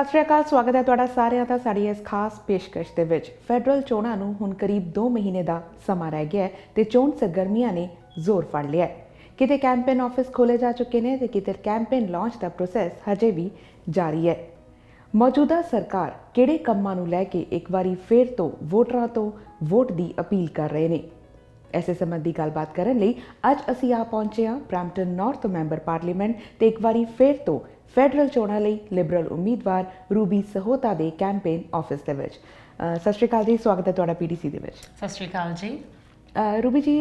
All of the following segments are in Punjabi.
ਸਤਿ ਸ਼੍ਰੀ ਅਕਾਲ, ਸਵਾਗਤ ਹੈ ਤੁਹਾਡਾ ਸਾਰਿਆਂ ਦਾ ਸਾਡੀ ਇਸ ਖਾਸ ਪੇਸ਼ਕਸ਼ ਦੇ ਵਿੱਚ। ਫੈਡਰਲ ਚੋਣਾਂ ਨੂੰ ਹੁਣ ਕਰੀਬ 2 ਮਹੀਨੇ ਦਾ ਸਮਾਂ ਰਹਿ ਗਿਆ ਹੈ ਤੇ ਚੋਣ ਸਰਗਰਮੀਆਂ ਨੇ ਜ਼ੋਰ ਫੜ ਲਿਆ ਹੈ। ਕਿਤੇ ਕੈਂਪੇਨ ਆਫਿਸ ਖੋਲੇ ਜਾ ਚੁੱਕੇ ਨੇ ਤੇ ਕਿਤੇ ਕੈਂਪੇਨ ਲਾਂਚ ਦਾ ਪ੍ਰੋਸੈਸ ਹਜੇ ਵੀ ਜਾਰੀ ਹੈ। ਮੌਜੂਦਾ ਸਰਕਾਰ ਕਿਹੜੇ ਕੰਮਾਂ ਨੂੰ ਲੈ ਕੇ ਇੱਕ ਵਾਰੀ ਫੇਰ ਤੋਂ ਵੋਟਰਾਂ ਤੋਂ ਵੋਟ ਦੀ ਅਪੀਲ ਕਰ ਰਹੇ ਨੇ, ਇਸੇ ਸੰਬੰਧੀ ਗੱਲਬਾਤ ਕਰਨ ਲਈ ਅੱਜ ਅਸੀਂ ਆ ਪਹੁੰਚੇ ਹਾਂ ਬਰੈਂਪਟਨ ਨਾਰਥ ਮੈਂਬਰ ਪਾਰਲੀਮੈਂਟ ਤੇ ਇੱਕ ਵਾਰੀ ਫੇਰ ਤੋਂ ਫੈਡਰਲ ਚੋਣਾਂ ਲਈ ਲਿਬਰਲ ਉਮੀਦਵਾਰ ਰੂਬੀ ਸਹੋਤਾ ਦੇ ਕੈਂਪੇਨ ਆਫਿਸ ਦੇ ਵਿੱਚ। ਸਤਿ ਸ਼੍ਰੀ ਅਕਾਲ ਜੀ, ਸਵਾਗਤ ਹੈ ਤੁਹਾਡਾ PDC ਦੇ ਵਿੱਚ। ਸਤਿ ਸ਼੍ਰੀ ਅਕਾਲ ਜੀ। ਰੂਬੀ ਜੀ,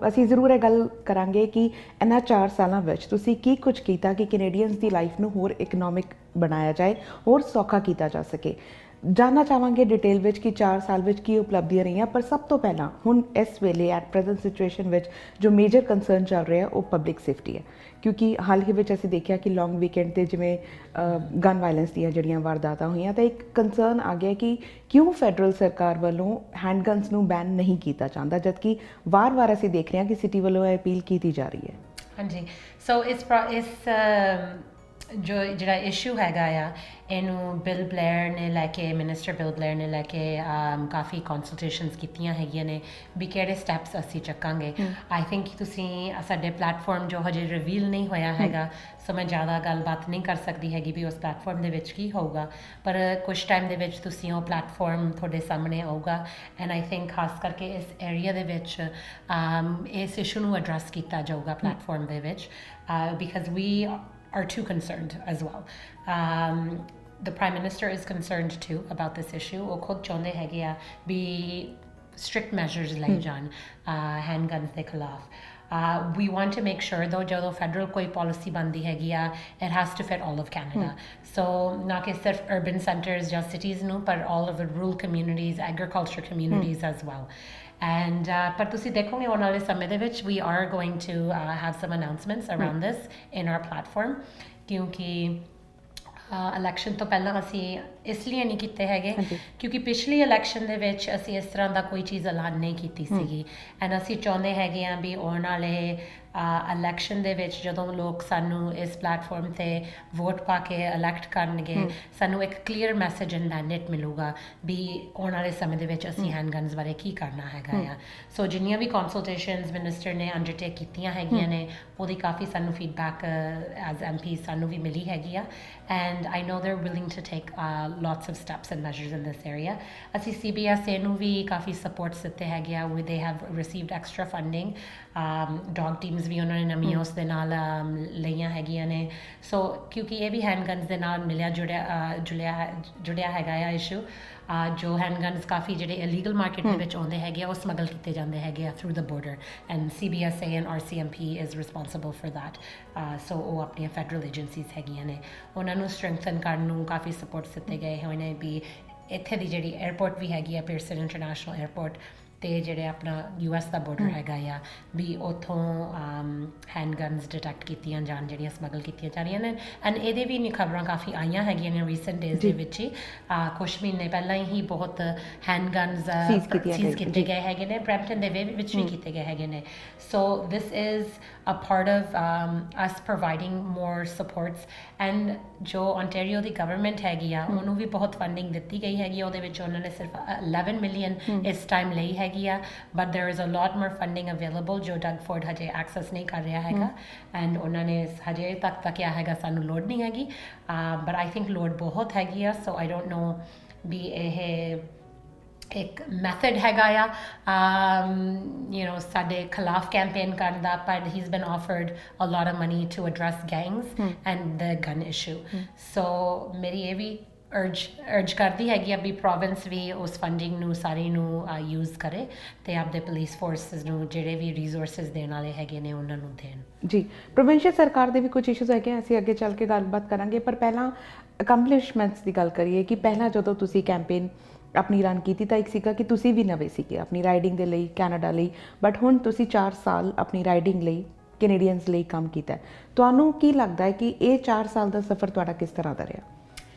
ਅਸੀਂ ਜ਼ਰੂਰ ਇਹ ਗੱਲ ਕਰਾਂਗੇ ਕਿ ਇਹਨਾਂ 4 ਸਾਲਾਂ ਵਿੱਚ ਤੁਸੀਂ ਕੀ ਕੁਝ ਕੀਤਾ ਕਿ ਕੈਨੇਡੀਅਨਸ ਦੀ ਲਾਈਫ ਨੂੰ ਹੋਰ ਇਕਨੋਮਿਕ ਬਣਾਇਆ ਜਾਏ, ਹੋਰ ਸੌਖਾ ਕੀਤਾ ਜਾ ਸਕੇ। ਜਾਣਨਾ ਚਾਹਾਂਗੇ ਡਿਟੇਲ ਵਿੱਚ ਕਿ 4 ਸਾਲ ਵਿੱਚ ਕੀ ਉਪਲਬਧੀਆਂ ਰਹੀਆਂ, ਪਰ ਸਭ ਤੋਂ ਪਹਿਲਾਂ ਹੁਣ ਇਸ ਵੇਲੇ ਐਟ ਪ੍ਰੈਜ਼ੈਂਟ ਸਿਚੁਏਸ਼ਨ ਵਿੱਚ ਜੋ ਮੇਜਰ ਕੰਸਰਨ ਚੱਲ ਰਿਹਾ ਉਹ ਪਬਲਿਕ ਸੇਫਟੀ ਹੈ, ਕਿਉਂਕਿ ਹਾਲ ਹੀ ਵਿੱਚ ਅਸੀਂ ਦੇਖਿਆ ਕਿ ਲੌਂਗ ਵੀਕਐਂਡ 'ਤੇ ਜਿਵੇਂ ਗਨ ਵਾਇਲੈਂਸ ਦੀਆਂ ਜਿਹੜੀਆਂ ਵਾਰਦਾਤਾਂ ਹੋਈਆਂ ਤਾਂ ਇੱਕ ਕੰਸਰਨ ਆ ਗਿਆ ਕਿ ਕਿਉਂ ਫੈਡਰਲ ਸਰਕਾਰ ਵੱਲੋਂ ਹੈਂਡਗਨਸ ਨੂੰ ਬੈਨ ਨਹੀਂ ਕੀਤਾ ਜਾਂਦਾ, ਜਦਕਿ ਵਾਰ-ਵਾਰ ਅਸੀਂ ਦੇਖ ਰਹੇ ਹਾਂ ਕਿ ਸਿਟੀ ਵੱਲੋਂ ਇਹ ਅਪੀਲ ਕੀਤੀ ਜਾ ਰਹੀ ਹੈ। ਹਾਂਜੀ, ਸੋ ਇਸ ਜੋ ਜਿਹੜਾ ਇਸ਼ੂ ਹੈਗਾ ਆ ਇਹਨੂੰ ਬਿਲ ਬਲੇਅਰ ਨੇ ਲੈ ਕੇ, ਮਿਨਿਸਟਰ ਬਿਲ ਬਲੇਅਰ ਨੇ ਲੈ ਕੇ ਕਾਫੀ ਕੰਸਲਟੇਸ਼ਨਸ ਕੀਤੀਆਂ ਹੈਗੀਆਂ ਨੇ ਵੀ ਕਿਹੜੇ ਸਟੈਪਸ ਅਸੀਂ ਚੱਕਾਂਗੇ। ਆਈ ਥਿੰਕ ਤੁਸੀਂ ਸਾਡੇ ਪਲੈਟਫਾਰਮ ਜੋ ਹਜੇ ਰਿਵੀਲ ਨਹੀਂ ਹੋਇਆ ਹੈਗਾ, ਸੋ ਮੈਂ ਜ਼ਿਆਦਾ ਗੱਲਬਾਤ ਨਹੀਂ ਕਰ ਸਕਦੀ ਹੈਗੀ ਵੀ ਉਸ ਪਲੈਟਫਾਰਮ ਦੇ ਵਿੱਚ ਕੀ ਹੋਊਗਾ, ਪਰ ਕੁਝ ਟਾਈਮ ਦੇ ਵਿੱਚ ਤੁਸੀਂ ਉਹ ਪਲੈਟਫਾਰਮ ਤੁਹਾਡੇ ਸਾਹਮਣੇ ਆਊਗਾ। ਐਂਡ ਆਈ ਥਿੰਕ ਖਾਸ ਕਰਕੇ ਇਸ ਏਰੀਆ ਦੇ ਵਿੱਚ ਇਸ ਇਸ਼ੂ ਨੂੰ ਐਡਰੈਸ ਕੀਤਾ ਜਾਊਗਾ ਪਲੈਟਫਾਰਮ ਦੇ ਵਿੱਚ, because we are too concerned as well. The Prime Minister is concerned too about this issue. ਉਹ ਖੁਦ ਚਾਹੁੰਦੇ ਹੈਗੇ ਆ ਵੀ strict measures ਲਏ ਜਾਣ handguns ਦੇ ਖਿਲਾਫ। We want to make sure though ਜਦੋਂ ਫੈਡਰਲ ਕੋਈ ਪਾਲਿਸੀ ਬਣਦੀ ਹੈਗੀ ਆ, it has to fit all of Canada. So ਨਾ ਕਿ ਸਿਰਫ urban centers ਜਾਂ cities ਨੂੰ, ਪਰ all of the rural communities, agriculture communities as well. And ਪਰ ਤੁਸੀਂ ਦੇਖੋਗੇ ਆਉਣ ਵਾਲੇ ਸਮੇਂ ਦੇ ਵਿੱਚ we are going to have some announcements around this in our platform, ਕਿਉਂਕਿ ਇਲੈਕਸ਼ਨ ਤੋਂ ਪਹਿਲਾਂ ਅਸੀਂ ਇਸ ਲਈ ਨਹੀਂ ਕੀਤੇ ਹੈਗੇ ਕਿਉਂਕਿ ਪਿਛਲੀ ਇਲੈਕਸ਼ਨ ਦੇ ਵਿੱਚ ਅਸੀਂ ਇਸ ਤਰ੍ਹਾਂ ਦਾ ਕੋਈ ਚੀਜ਼ ਐਲਾਨ ਨਹੀਂ ਕੀਤੀ ਸੀਗੀ। ਐਂਡ ਅਸੀਂ ਚਾਹੁੰਦੇ ਹੈਗੇ ਹਾਂ ਵੀ ਆਉਣ ਵਾਲੇ ਇਲੈਕਸ਼ਨ ਦੇ ਵਿੱਚ ਜਦੋਂ ਲੋਕ ਸਾਨੂੰ ਇਸ ਪਲੈਟਫਾਰਮ 'ਤੇ ਵੋਟ ਪਾ ਕੇ ਇਲੈਕਟ ਕਰਨਗੇ, ਸਾਨੂੰ ਇੱਕ ਕਲੀਅਰ ਮੈਸੇਜ ਐਂਡ ਮੈਂਡੇਟ ਮਿਲੂਗਾ ਵੀ ਆਉਣ ਵਾਲੇ ਸਮੇਂ ਦੇ ਵਿੱਚ ਅਸੀਂ ਹੈਂਡਗਨਸ ਬਾਰੇ ਕੀ ਕਰਨਾ ਹੈਗਾ ਆ। ਸੋ ਜਿੰਨੀਆਂ ਵੀ ਕੰਸਲਟੇਸ਼ਨਸ ਮਿਨਿਸਟਰ ਨੇ ਅੰਡਰਟੇਕ ਕੀਤੀਆਂ ਹੈਗੀਆਂ ਨੇ, ਉਹਦੀ ਕਾਫੀ ਸਾਨੂੰ ਫੀਡਬੈਕ ਐਜ਼ MP ਸਾਨੂੰ ਵੀ ਮਿਲੀ ਹੈਗੀ ਆ। And I know they are willing to take lots of steps and measures in this area. ਅਸੀਂ CBSA ਨੂੰ ਵੀ ਕਾਫੀ ਸਪੋਰਟਸ ਦਿੱਤੇ ਹੈਗੇ ਆ, they have received extra funding. Dog teams ਵੀ ਉਹਨਾਂ ਨੇ ਨਵੀਆਂ ਉਸ ਦੇ ਨਾਲ ਲਈਆਂ ਹੈਗੀਆਂ ਨੇ। ਸੋ ਕਿਉਂਕਿ ਇਹ ਵੀ ਹੈਂਡਗਨਸ ਦੇ ਨਾਲ ਮਿਲਿਆ ਜੁੜਿਆ ਹੈਗਾ ਆ ਇਸ਼ੂ। ਜੋ ਹੈਂਡਗਨਸ ਕਾਫੀ ਜਿਹੜੇ ਇਲੀਗਲ ਮਾਰਕੀਟ ਦੇ ਵਿੱਚ ਆਉਂਦੇ ਹੈਗੇ ਆ, ਉਹ ਸਮਗਲ ਕੀਤੇ ਜਾਂਦੇ ਹੈਗੇ ਆ through the border, and CBSA and RCMP is responsible for that. So ਉਹ ਆਪਣੀਆਂ ਫੈਡਰਲ ਏਜੰਸੀਜ਼ ਹੈਗੀਆਂ ਨੇ, ਉਹਨਾਂ ਨੂੰ ਸਟਰੈਂਥਨ ਕਰਨ ਨੂੰ ਕਾਫੀ ਸਪੋਰਟਸ ਦਿੱਤੇ ਗਏ ਹੋਏ ਨੇ ਵੀ ਇੱਥੇ ਦੀ ਜਿਹੜੀ ਏਅਰਪੋਰਟ ਵੀ ਹੈਗੀ ਆ ਪੀਅਰਸਨ ਇੰਟਰਨੈਸ਼ਨਲ ਏਅਰਪੋਰਟ, ਅਤੇ ਜਿਹੜੇ ਆਪਣਾ US ਦਾ ਬੋਰਡਰ ਹੈਗਾ ਆ ਵੀ ਉੱਥੋਂ ਹੈਂਡਗਨਸ ਡਿਟੈਕਟ ਕੀਤੀਆਂ ਜਾਣ ਜਿਹੜੀਆਂ ਸਮਗਲ ਕੀਤੀਆਂ ਜਾ ਰਹੀਆਂ ਨੇ। ਐਂਡ ਇਹਦੇ ਵੀ ਖਬਰਾਂ ਕਾਫੀ ਆਈਆਂ ਹੈਗੀਆਂ ਨੇ ਰੀਸੈਂਟ ਡੇਜ਼ ਦੇ ਵਿੱਚ ਹੀ, ਕੁਛ ਮਹੀਨੇ ਪਹਿਲਾਂ ਹੀ ਬਹੁਤ ਹੈਂਡਗਨਸ ਸੀਜ਼ ਕੀਤੇ ਗਏ ਹੈਗੇ ਨੇ, ਬਰੈਂਪਟਨ ਦੇ ਵਿੱਚ ਵੀ ਕੀਤੇ ਗਏ ਹੈਗੇ ਨੇ। So this is a part of us providing more supports. And ਜੋ ਓਨਟਾਰੀਓ ਦੀ ਗਵਰਨਮੈਂਟ ਹੈਗੀ ਆ ਉਹਨੂੰ ਵੀ ਬਹੁਤ ਫੰਡਿੰਗ ਦਿੱਤੀ ਗਈ ਹੈਗੀ ਆ, ਉਹਦੇ ਵਿੱਚ ਉਹਨਾਂ ਨੇ ਸਿਰਫ 11 ਮਿਲੀਅਨ ਇਸ ਟਾਈਮ ਲਈ ਹੈਗੀ ਆ, but there is a lot more funding available ਜੋ ਡਗ ਫੋਰਡ ਹਜੇ ਐਕਸੈਸ ਨਹੀਂ ਕਰ ਰਿਹਾ ਹੈਗਾ। ਐਂਡ ਉਹਨਾਂ ਨੇ ਹਜੇ ਤੱਕ ਤਾਂ ਕਿਹਾ ਹੈਗਾ ਸਾਨੂੰ ਲੋੜ ਨਹੀਂ ਹੈਗੀ, ਬਟ ਆਈ ਥਿੰਕ ਲੋੜ ਬਹੁਤ ਹੈਗੀ ਆ। ਸੋ ਆਈ ਡੋਂਟ ਨੋ ਵੀ ਇਹ ਇੱਕ ਮੈਥਡ ਹੈਗਾ ਆ ਸਾਡੇ ਖਿਲਾਫ ਕੈਂਪੇਨ ਕਰਨ ਦਾ, ਪਰ he's been offered a lot of money to address gangs and the gun issue. ਸੋ ਮੇਰੀ ਇਹ ਵੀ ਅਰਜ ਕਰਦੀ ਹੈਗੀ ਆ ਵੀ ਪ੍ਰੋਵਿੰਸ ਵੀ ਉਸ ਫੰਡਿੰਗ ਨੂੰ ਸਾਰੀ ਨੂੰ ਯੂਜ਼ ਕਰੇ ਅਤੇ ਆਪਦੇ ਪੁਲਿਸ ਫੋਰਸਿਸ ਨੂੰ ਜਿਹੜੇ ਵੀ ਰਿਸੋਰਸਿਸ ਦੇਣ ਵਾਲੇ ਹੈਗੇ ਨੇ ਉਹਨਾਂ ਨੂੰ ਦੇਣ। ਜੀ, ਪ੍ਰੋਵਿੰਸ਼ੀਅਲ ਸਰਕਾਰ ਦੇ ਵੀ ਕੁਝ ਇਸ਼ੂਜ਼ ਹੈਗੇ, ਅਸੀਂ ਅੱਗੇ ਚੱਲ ਕੇ ਗੱਲਬਾਤ ਕਰਾਂਗੇ, ਪਰ ਪਹਿਲਾਂ ਅਕੰਪਲਿਸ਼ਮੈਂਟਸ ਦੀ ਗੱਲ ਕਰੀਏ ਕਿ ਪਹਿਲਾਂ ਜਦੋਂ ਤੁਸੀਂ ਕੈਂਪੇਨ ਆਪਣੀ ਰਨ ਕੀਤੀ ਤਾਂ ਇੱਕ ਸੀਗਾ ਕਿ ਤੁਸੀਂ ਵੀ ਨਵੇਂ ਸੀਗੇ ਆਪਣੀ ਰਾਈਡਿੰਗ ਦੇ ਲਈ ਕੈਨੇਡਾ ਲਈ, ਬਟ ਹੁਣ ਤੁਸੀਂ 4 ਸਾਲ ਆਪਣੀ ਰਾਈਡਿੰਗ ਲਈ ਕੈਨੇਡੀਅਨਸ ਲਈ ਕੰਮ ਕੀਤਾ। ਤੁਹਾਨੂੰ ਕੀ ਲੱਗਦਾ ਹੈ ਕਿ ਇਹ 4 ਸਾਲ ਦਾ ਸਫ਼ਰ ਤੁਹਾਡਾ ਕਿਸ ਤਰ੍ਹਾਂ ਦਾ ਰਿਹਾ?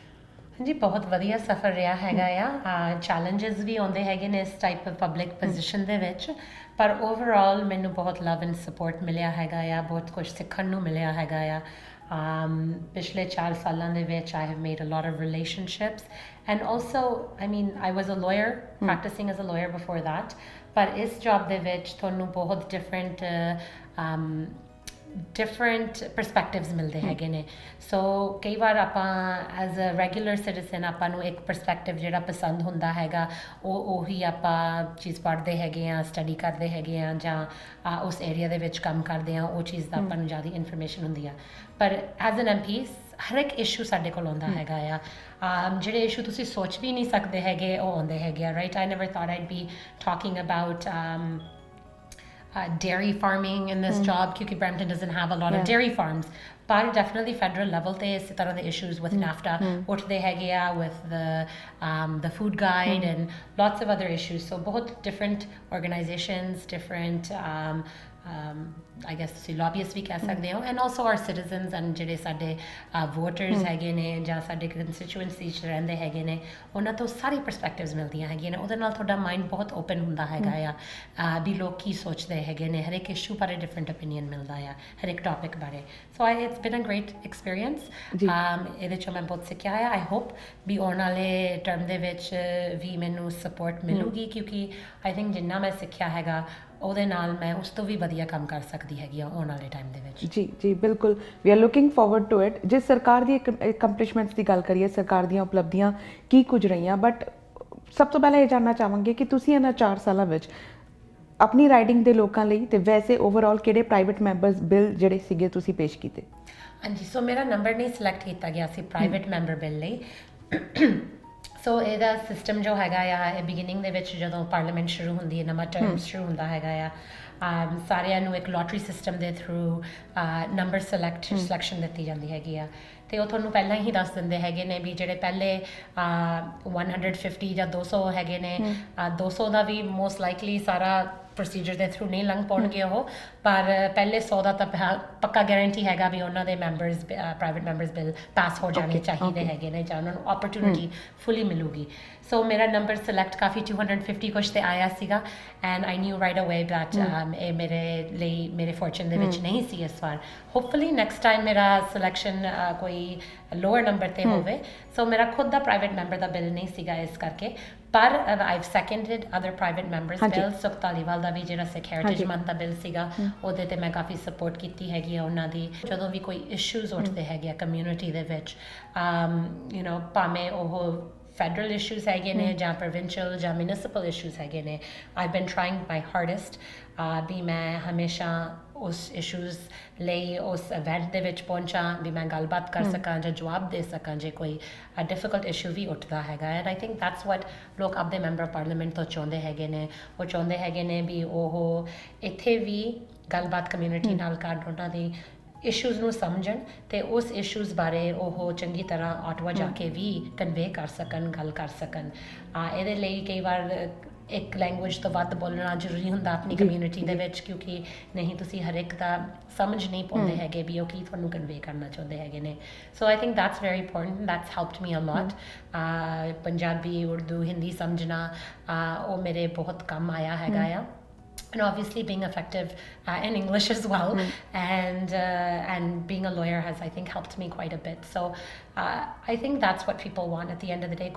ਹਾਂਜੀ, ਬਹੁਤ ਵਧੀਆ ਸਫ਼ਰ ਰਿਹਾ ਹੈਗਾ ਆ। ਚੈਲੰਜਸ ਵੀ ਆਉਂਦੇ ਹੈਗੇ ਨੇ ਇਸ ਟਾਈਪ ਆਫ ਪਬਲਿਕ ਪੋਜੀਸ਼ਨ ਦੇ ਵਿੱਚ, ਪਰ ਓਵਰਆਲ ਮੈਨੂੰ ਬਹੁਤ ਲਵ ਐਂਡ ਸਪੋਰਟ ਮਿਲਿਆ ਹੈਗਾ ਆ, ਬਹੁਤ ਕੁਝ ਸਿੱਖਣ ਨੂੰ ਮਿਲਿਆ ਹੈਗਾ ਆ। ਪਿਛਲੇ 4 ਸਾਲਾਂ ਦੇ ਵਿੱਚ I have made a lot of relationships and also I mean I was a lawyer practicing as a lawyer before that ਪਰ ਇਸ ਜੌਬ ਦੇ ਵਿੱਚ ਤੁਹਾਨੂੰ ਬਹੁਤ different perspectives ਮਿਲਦੇ ਹੈਗੇ ਨੇ ਸੋ ਕਈ ਵਾਰ ਆਪਾਂ ਐਜ਼ ਅ ਰੈਗੂਲਰ ਸਿਟੀਜ਼ਨ ਆਪਾਂ ਨੂੰ ਇੱਕ ਪਰਸਪੈਕਟਿਵ ਜਿਹੜਾ ਪਸੰਦ ਹੁੰਦਾ ਹੈਗਾ ਉਹੀ ਆਪਾਂ ਚੀਜ਼ ਪੜ੍ਹਦੇ ਹੈਗੇ ਆ ਸਟੱਡੀ ਕਰਦੇ ਹੈਗੇ ਆ ਜਾਂ ਉਸ ਏਰੀਆ ਦੇ ਵਿੱਚ ਕੰਮ ਕਰਦੇ ਆ ਉਹ ਚੀਜ਼ ਦਾ ਆਪਾਂ ਨੂੰ ਜ਼ਿਆਦਾ ਇਨਫੋਰਮੇਸ਼ਨ ਹੁੰਦੀ ਆ ਪਰ ਐਜ਼ ਐਨ MP ਹਰ ਇੱਕ ਇਸ਼ੂ ਸਾਡੇ ਕੋਲ ਆਉਂਦਾ ਹੈਗਾ ਆ ਜਿਹੜੇ ਇਸ਼ੂ ਤੁਸੀਂ ਸੋਚ ਵੀ ਨਹੀਂ ਸਕਦੇ ਹੈਗੇ ਉਹ ਆਉਂਦੇ ਹੈਗੇ ਆ right I never thought I'd be talking about dairy farming in this job because Brampton doesn't have a lot of dairy farms but definitely federal level te is tarah the issues with NAFTA uthde hege ya with the food guide and lots of other issues so bahut different organizations different I guess ਤੁਸੀਂ lobbyists ਵੀ ਕਹਿ ਸਕਦੇ ਹੋ and also our citizens and ਜਿਹੜੇ ਸਾਡੇ voters ਹੈਗੇ ਨੇ ਜਾਂ ਸਾਡੇ constituency 'ਚ ਰਹਿੰਦੇ ਹੈਗੇ ਨੇ ਉਹਨਾਂ ਤੋਂ ਸਾਰੀ perspectives ਮਿਲਦੀਆਂ ਹੈਗੀਆਂ ਨੇ ਉਹਦੇ ਨਾਲ ਤੁਹਾਡਾ ਮਾਈਂਡ ਬਹੁਤ ਓਪਨ ਹੁੰਦਾ ਹੈਗਾ ਆ ਵੀ ਲੋਕ ਕੀ ਸੋਚਦੇ ਹੈਗੇ ਨੇ ਹਰ ਇੱਕ ਇਸ਼ੂ ਬਾਰੇ ਡਿਫਰੈਂਟ ਓਪੀਨੀਅਨ ਮਿਲਦਾ ਆ ਹਰ ਇੱਕ ਟੌਪਿਕ ਬਾਰੇ ਸੋ it's been a great experience ਇਹਦੇ 'ਚੋਂ ਮੈਂ ਬਹੁਤ ਸਿੱਖਿਆ ਆ I hope ਵੀ ਆਉਣ ਵਾਲੇ ਟਰਮ ਦੇ ਵਿੱਚ ਵੀ ਮੈਨੂੰ ਸਪੋਰਟ ਮਿਲੂਗੀ ਕਿਉਂਕਿ I think ਜਿੰਨਾ ਮੈਂ ਸਿੱਖਿਆ ਹੈਗਾ ਉਹਦੇ ਨਾਲ ਮੈਂ ਉਸ ਤੋਂ ਵੀ ਵਧੀਆ ਕੰਮ ਕਰ ਸਕਦੀ ਹੈਗੀ ਆ ਆਉਣ ਵਾਲੇ ਟਾਈਮ ਦੇ ਵਿੱਚ ਜੀ ਜੀ ਬਿਲਕੁਲ we are looking forward to it ਜੇ ਸਰਕਾਰ ਦੀ ਅਕੰਪਲਿਸ਼ਮੈਂਟਸ ਦੀ ਗੱਲ ਕਰੀਏ ਸਰਕਾਰ ਦੀਆਂ ਉਪਲਬਧੀਆਂ ਕੀ ਕੁਝ ਰਹੀਆਂ ਬਟ ਸਭ ਤੋਂ ਪਹਿਲਾਂ ਇਹ ਜਾਣਨਾ ਚਾਹਾਂਗੇ ਕਿ ਤੁਸੀਂ ਇਹਨਾਂ 4 ਸਾਲਾਂ ਵਿੱਚ ਆਪਣੀ ਰਾਈਡਿੰਗ ਦੇ ਲੋਕਾਂ ਲਈ ਤੇ ਵੈਸੇ ਓਵਰਆਲ ਕਿਹੜੇ ਪ੍ਰਾਈਵੇਟ ਮੈਂਬਰਸ ਬਿੱਲ ਜਿਹੜੇ ਸੀਗੇ ਤੁਸੀਂ ਪੇਸ਼ ਕੀਤੇ ਹਾਂਜੀ ਸੋ ਮੇਰਾ ਨੰਬਰ ਨਹੀਂ ਸਿਲੈਕਟ ਕੀਤਾ ਗਿਆ ਸੀ ਪ੍ਰਾਈਵੇਟ ਮੈਂਬਰ ਬਿੱਲ ਲਈ ਸੋ ਇਹਦਾ ਸਿਸਟਮ ਜੋ ਹੈਗਾ ਆ ਇਹ ਬਿਗਿਨਿੰਗ ਦੇ ਵਿੱਚ ਜਦੋਂ ਪਾਰਲੀਮੈਂਟ ਸ਼ੁਰੂ ਹੁੰਦੀ ਹੈ ਨਵਾਂ ਟਰਮ ਸ਼ੁਰੂ ਹੁੰਦਾ ਹੈਗਾ ਆ ਸਾਰਿਆਂ ਨੂੰ ਇੱਕ ਲੋਟਰੀ ਸਿਸਟਮ ਦੇ ਥਰੂ ਨੰਬਰ ਸਿਲੈਕਸ਼ਨ ਦਿੱਤੀ ਜਾਂਦੀ ਹੈਗੀ ਆ ਤੇ ਉਹ ਤੁਹਾਨੂੰ ਪਹਿਲਾਂ ਹੀ ਦੱਸ ਦਿੰਦੇ ਹੈਗੇ ਨੇ ਵੀ ਜਿਹੜੇ ਪਹਿਲੇ 150 ਜਾਂ 200 ਹੈਗੇ ਨੇ 200 ਦਾ ਵੀ ਮੋਸਟ ਲਾਈਕਲੀ ਸਾਰਾ ਪ੍ਰੋਸੀਜਰ ਦੇ ਥਰੂ ਨਹੀਂ ਲੰਘ ਪਾਉਣਗੇ ਉਹ ਪਰ ਪਹਿਲੇ 100 ਦਾ ਤਾਂ ਪੱਕਾ ਗਾਰੰਟੀ ਹੈਗਾ ਵੀ ਉਹਨਾਂ ਦੇ members private members bill pass ਹੋ ਜਾਣੇ ਚਾਹੀਦੇ ਹੈਗੇ ਨੇ ਜਾਂ ਉਹਨਾਂ ਨੂੰ ਓਪਰਚੁਨਿਟੀ ਫੁੱਲੀ ਮਿਲੂਗੀ ਸੋ ਮੇਰਾ ਨੰਬਰ ਸਿਲੈਕਟ ਕਾਫੀ 250 ਕੁਛ ਤੇ ਆਇਆ ਸੀਗਾ ਐਂਡ ਆਈ ਨਿਊ ਰਾਈਟ ਅਵੇ ਦੈਟ ਇਹ ਮੇਰੇ ਲਈ ਮੇਰੇ ਫੋਰਚੂਨ ਦੇ ਵਿੱਚ ਨਹੀਂ ਸੀ ਇਸ ਵਾਰ ਹੋਪਫੁਲੀ ਨੈਕਸਟ ਟਾਈਮ ਮੇਰਾ ਸਿਲੈਕਸ਼ਨ ਕੋਈ ਲੋਅਰ ਨੰਬਰ ਤੇ ਹੋਵੇ ਸੋ ਮੇਰਾ ਖੁਦ ਦਾ ਪ੍ਰਾਈਵੇਟ ਮੈਂਬਰ ਦਾ ਬਿੱਲ ਨਹੀਂ ਸੀਗਾ ਇਸ ਕਰਕੇ ਪਰ I've seconded other private members bill Sukh Dhaliwal ਦਾ ਵੀ ਜਿਹੜਾ ਸਿੱਖ ਹੈਰੀਟੇਜ ਮੰਥ ਦਾ ਬਿੱਲ ਸੀਗਾ ਉਹਦੇ ਤੇ ਮੈਂ ਕਾਫੀ ਸਪੋਰਟ ਕੀਤੀ ਹੈਗੀ ਆ ਉਹਨਾਂ ਦੀ ਜਦੋਂ ਵੀ ਕੋਈ ਇਸ਼ੂਜ਼ ਉੱਠਦੇ ਹੈਗੇ ਆ ਕਮਿਊਨਿਟੀ ਦੇ ਵਿੱਚ ਯੂ نو ਭਾਵੇਂ ਉਹ federal issues ਹੈਗੇ ਨੇ ਜਾਂ provincial ਜਾਂ municipal issues ਹੈਗੇ ਨੇ I've been trying my hardest ਵੀ ਮੈਂ ਹਮੇਸ਼ਾ ਉਸ issues ਲਈ ਉਸ event ਦੇ ਵਿੱਚ ਪਹੁੰਚਾਂ ਵੀ ਮੈਂ ਗੱਲਬਾਤ ਕਰ ਸਕਾਂ ਜਾਂ ਜਵਾਬ ਦੇ ਸਕਾਂ ਜੇ ਕੋਈ difficult issue ਵੀ ਉੱਠਦਾ ਹੈਗਾ and I think that's what ਲੋਕ ਆਪਦੇ ਮੈਂਬਰ ਪਾਰਲੀਮੈਂਟ ਤੋਂ ਚਾਹੁੰਦੇ ਹੈਗੇ ਨੇ ਉਹ ਚਾਹੁੰਦੇ ਹੈਗੇ ਨੇ ਵੀ ਉਹ ਇੱਥੇ ਵੀ ਗੱਲਬਾਤ ਕਮਿਊਨਿਟੀ ਨਾਲ ਕਰ ਉਹਨਾਂ ਦੀ ਇਸ਼ੂਜ਼ ਨੂੰ ਸਮਝਣ ਤੇ ਉਸ ਇਸ਼ੂਜ਼ ਬਾਰੇ ਉਹ ਚੰਗੀ ਤਰ੍ਹਾਂ ਆਟਵਾ ਜਾ ਕੇ ਵੀ ਕਨਵੇ ਕਰ ਸਕਣ ਗੱਲ ਕਰ ਸਕਣ ਇਹਦੇ ਲਈ ਕਈ ਵਾਰ ਇੱਕ ਲੈਂਗੁਏਜ ਤੋਂ ਵੱਧ ਬੋਲਣਾ ਜ਼ਰੂਰੀ ਹੁੰਦਾ ਆਪਣੀ ਕਮਿਊਨਿਟੀ ਦੇ ਵਿੱਚ ਕਿਉਂਕਿ ਨਹੀਂ ਤੁਸੀਂ ਹਰ ਇੱਕ ਦਾ ਸਮਝ ਨਹੀਂ ਪਾਉਂਦੇ ਹੈਗੇ ਵੀ ਉਹ ਕੀ ਤੁਹਾਨੂੰ ਕਨਵੇ ਕਰਨਾ ਚਾਹੁੰਦੇ ਹੈਗੇ ਨੇ so I think that's very important that's helped me a lot Punjabi Urdu Hindi ਸਮਝਣਾ ਉਹ ਮੇਰੇ ਬਹੁਤ ਕੰਮ ਆਇਆ ਹੈਗਾ ਆ and obviously being effective in English as well and being a lawyer has I think helped me quite a bit so I think that's what people want at the end of the day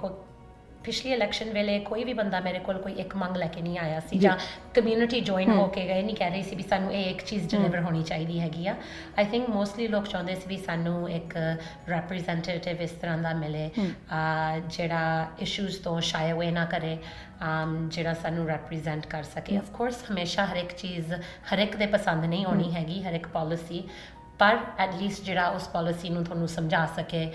ਪਿਛਲੀ ਇਲੈਕਸ਼ਨ ਵੇਲੇ ਕੋਈ ਵੀ ਬੰਦਾ ਮੇਰੇ ਕੋਲ ਕੋਈ ਇੱਕ ਮੰਗ ਲੈ ਕੇ ਨਹੀਂ ਆਇਆ ਸੀ ਜਾਂ ਕਮਿਊਨਿਟੀ ਜੁਆਇਨ ਹੋ ਕੇ ਗਏ ਨਹੀਂ ਕਹਿ ਰਹੀ ਸੀ ਵੀ ਸਾਨੂੰ ਇਹ ਇੱਕ ਚੀਜ਼ ਡਿਲੀਵਰ ਹੋਣੀ ਚਾਹੀਦੀ ਹੈਗੀ ਆ ਆਈ ਥਿੰਕ ਮੋਸਟਲੀ ਲੋਕ ਚਾਹੁੰਦੇ ਸੀ ਵੀ ਸਾਨੂੰ ਇੱਕ ਰੈਪਰੈਜ਼ੈਂਟੇਟਿਵ ਇਸ ਤਰ੍ਹਾਂ ਦਾ ਮਿਲੇ ਜਿਹੜਾ ਇਸ਼ੂਜ਼ ਤੋਂ ਸ਼ਾਇ ਅਵੇ ਨਾ ਕਰੇ ਜਿਹੜਾ ਸਾਨੂੰ ਰੈਪਰੈਜ਼ੈਂਟ ਕਰ ਸਕੇ ਆਫ ਕੋਰਸ ਹਮੇਸ਼ਾ ਹਰ ਇੱਕ ਚੀਜ਼ ਹਰ ਇੱਕ ਦੇ ਪਸੰਦ ਨਹੀਂ ਆਉਣੀ ਹੈਗੀ ਹਰ ਇੱਕ ਪਾਲਿਸੀ ਪਰ ਐਟਲੀਸਟ ਜਿਹੜਾ ਉਸ ਪਾਲਿਸੀ ਨੂੰ ਤੁਹਾਨੂੰ ਸਮਝਾ ਸਕੇ